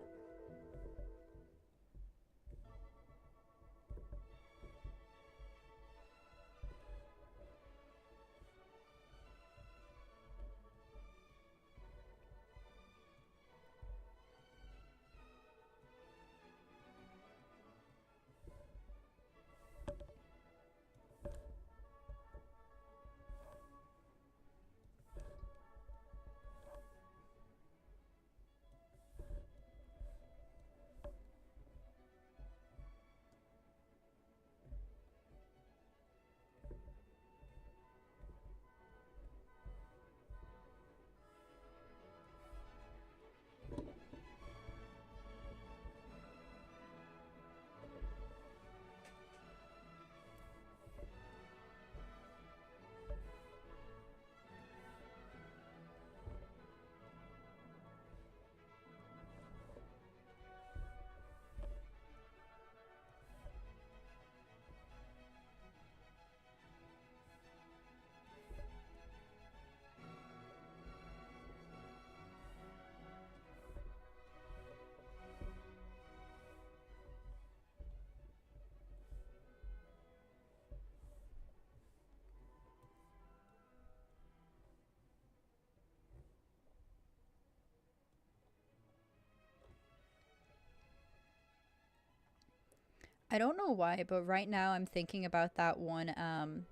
I don't know why, but right now I'm thinking about that one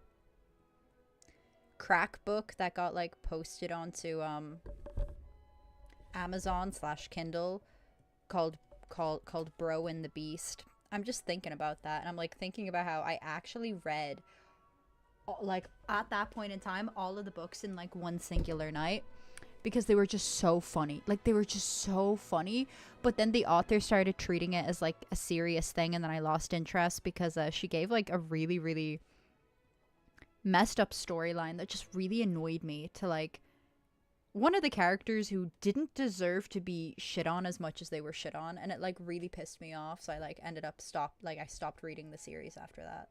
crack book that got like posted onto Amazon slash Kindle called Bro and the Beast. I'm just thinking about that, and I'm like thinking about how I actually read like at that point in time all of the books in like one singular night because they were just so funny. Like they were just so funny. But then the author started treating it as like a serious thing, and then I lost interest because she gave like a really really messed up storyline that just really annoyed me to like one of the characters who didn't deserve to be shit on as much as they were shit on, and it like really pissed me off, so I like ended up I stopped reading the series after that.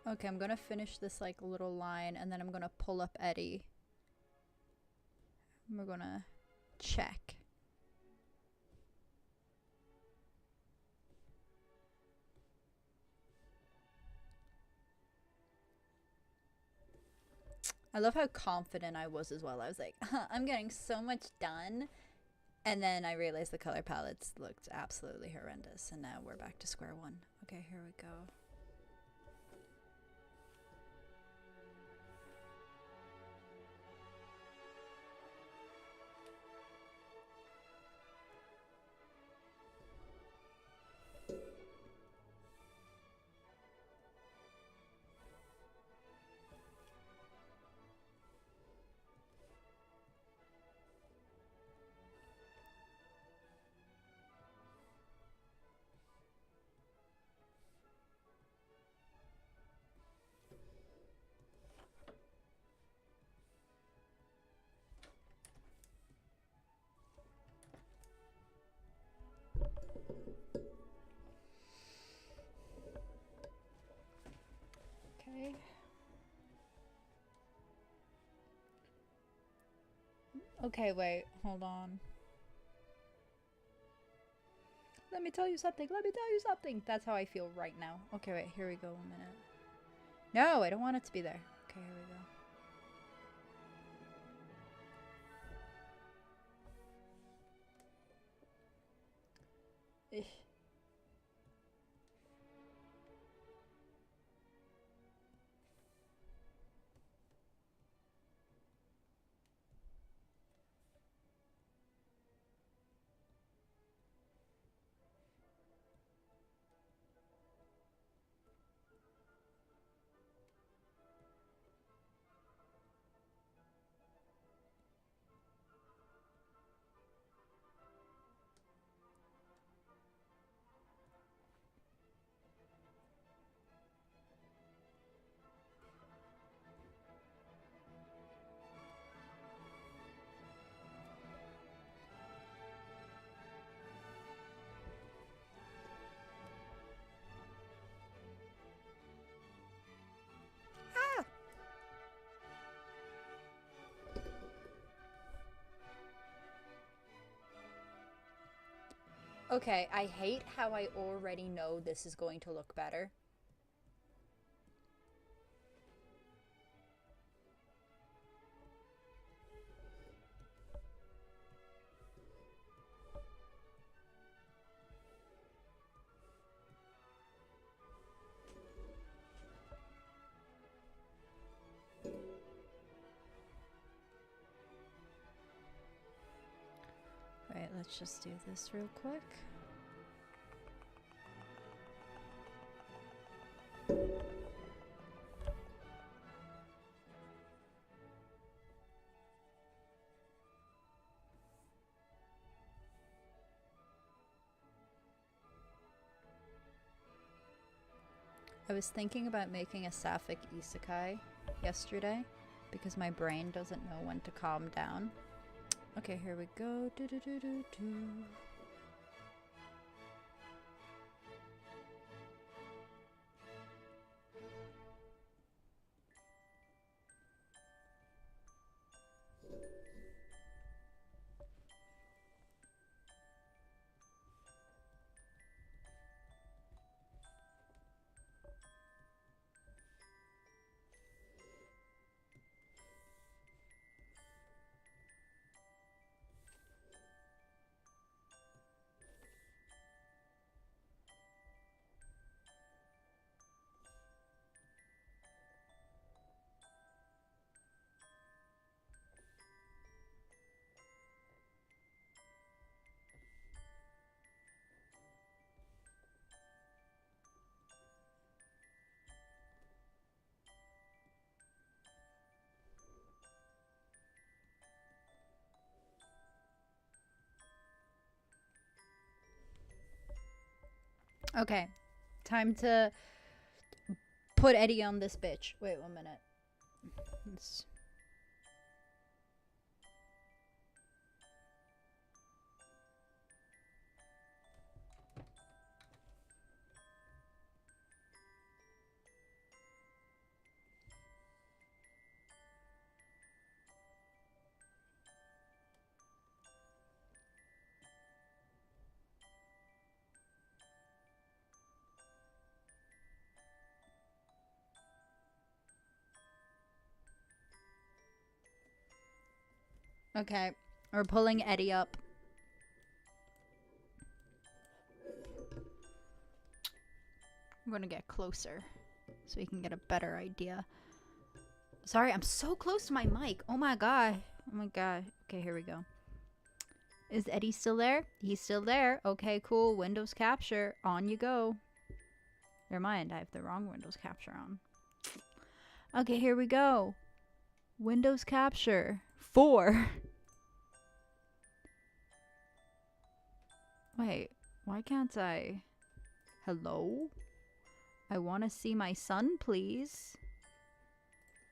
Okay, I'm gonna finish this like little line and then I'm gonna pull up Eddie. We're gonna check. I love how confident I was as well. I was like, I'm getting so much done. And then I realized the color palettes looked absolutely horrendous. And now we're back to square one. Okay, here we go. Okay. Okay, wait, hold on. Let me tell you something. Let me tell you something. That's how I feel right now. Okay, wait, here we go. 1 minute. No, I don't want it to be there. Okay, here we go. Ugh. Okay, I hate how I already know this is going to look better. Alright, let's just do this real quick. I was thinking about making a sapphic isekai yesterday because my brain doesn't know when to calm down. Okay, here we go. Do do do do do. Okay, time to put Eddie on this bitch. Wait 1 minute. Let's... Okay, we're pulling Eddie up. I'm gonna get closer so we can get a better idea. Sorry, I'm so close to my mic. Oh my god. Oh my god. Okay, here we go. Is Eddie still there? He's still there. Okay, cool. Windows capture. On you go. Never mind, I have the wrong Windows capture on. Okay, here we go. Windows capture. 4. Wait, why can't I? Hello? I want to see my son, please.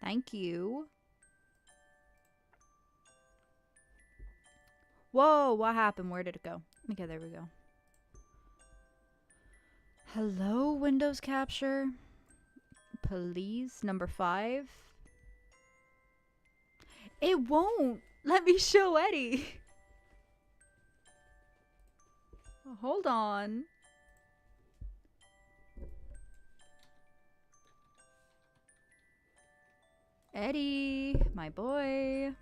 Thank you. Whoa, what happened? Where did it go? Okay, there we go. Hello, Windows capture. Please, number 5. It won't let me show Eddie. Hold on. Eddie, my boy.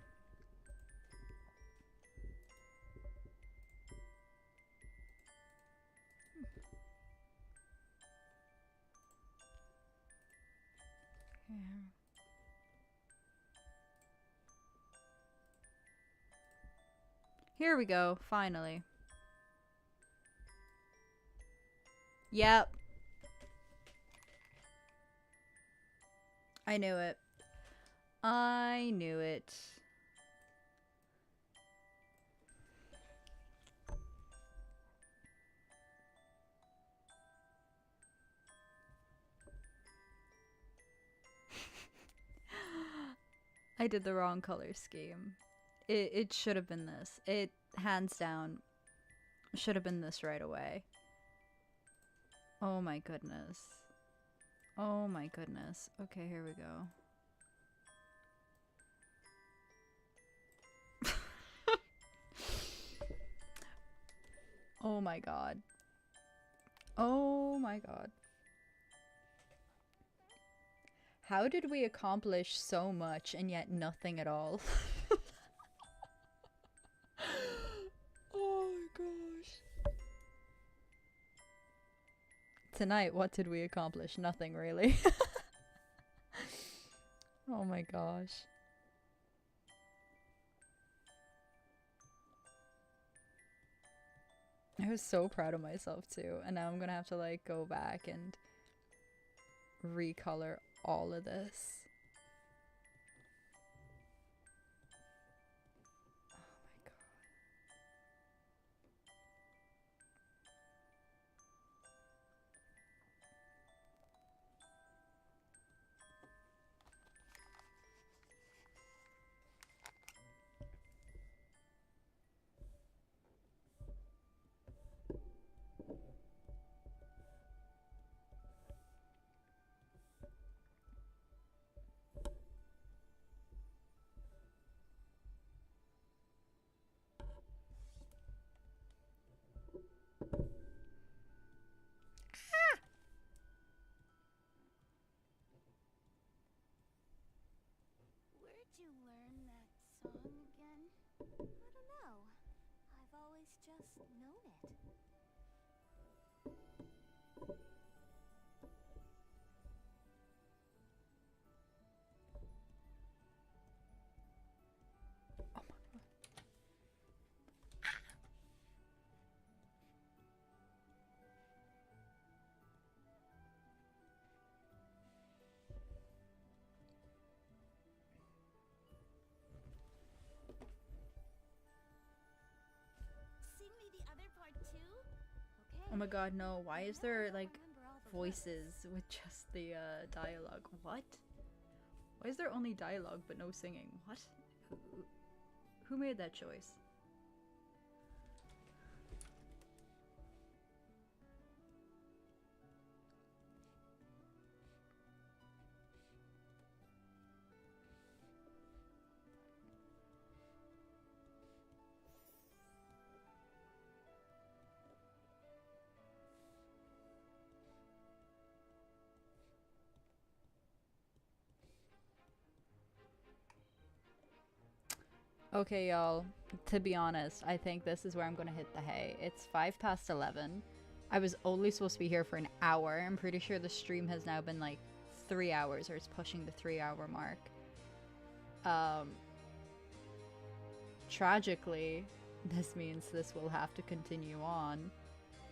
Here we go, finally. Yep. I knew it. I knew it. I did the wrong color scheme. It should have been this. It, hands down, should have been this right away. Oh my goodness. Oh my goodness. Okay, here we go. Oh my god. Oh my god. How did we accomplish so much and yet nothing at all? Oh my gosh. Tonight, what did we accomplish? Nothing really. Oh my gosh. I was so proud of myself too, and now I'm gonna have to like go back and recolor all of this. Where'd you learn that song again? I don't know. I've always just known it. Sing me the other part too? Okay. Oh my god, no. Why is there like Remember all the words. voices with just the dialogue? What? Why is there only dialogue but no singing? What? Who made that choice? Okay, y'all. To be honest, I think this is where I'm gonna hit the hay. It's 11:05. I was only supposed to be here for an hour. I'm pretty sure the stream has now been like 3 hours, or it's pushing the 3 hour mark. Tragically, this means this will have to continue on.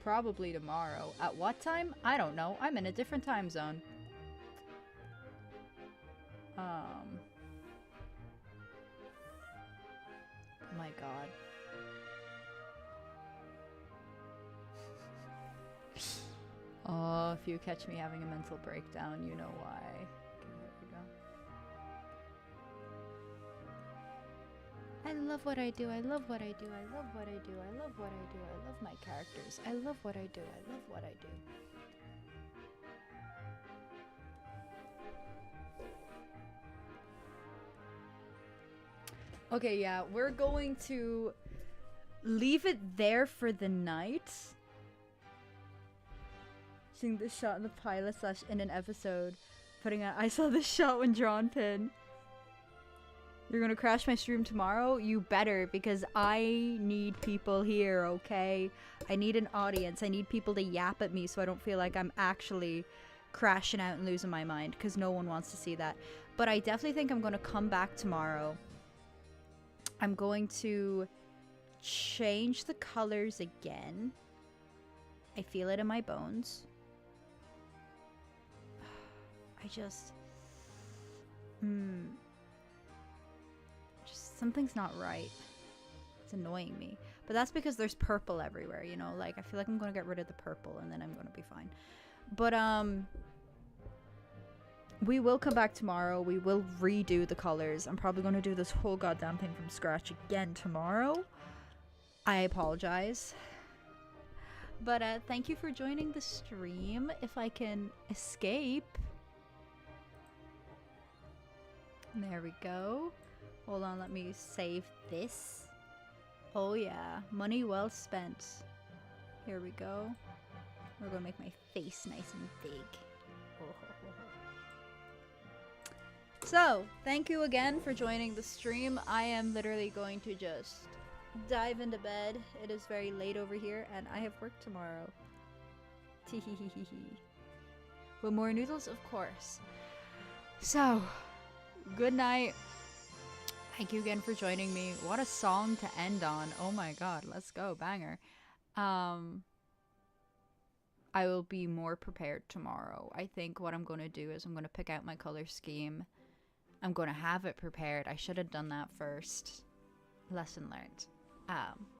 Probably tomorrow. At what time? I don't know. I'm in a different time zone. Oh my god. Oh, if you catch me having a mental breakdown, you know why. Okay, here we go. I love what I do. I love what I do. I love what I do. I love what I do. I love my characters. I love what I do. I love what I do. Okay, yeah, we're going to leave it there for the night. Seeing this shot in the pilot / in an episode. Putting out, I saw this shot when drawn pin. You're gonna crash my stream tomorrow? You better, because I need people here, okay? I need an audience. I need people to yap at me so I don't feel like I'm actually crashing out and losing my mind, because no one wants to see that. But I definitely think I'm gonna come back tomorrow. I'm going to change the colors again. I feel it in my bones. I just... something's not right. It's annoying me. But that's because there's purple everywhere, you know? Like, I feel like I'm gonna get rid of the purple and then I'm gonna be fine. But, we will come back tomorrow. We will redo the colors. I'm probably gonna do this whole goddamn thing from scratch again tomorrow. I apologize. But, thank you for joining the stream. If I can escape. There we go. Hold on, let me save this. Oh yeah, money well spent. Here we go. We're gonna make my face nice and big. Oh, ho, ho, ho. So, thank you again for joining the stream. I am literally going to just dive into bed. It is very late over here, and I have work tomorrow. Teehehehe. With more noodles, of course. So, good night. Thank you again for joining me. What a song to end on. Oh my god, let's go. Banger. I will be more prepared tomorrow. I think what I'm going to do is I'm going to pick out my color scheme. I'm going to have it prepared. I should have done that first. Lesson learned.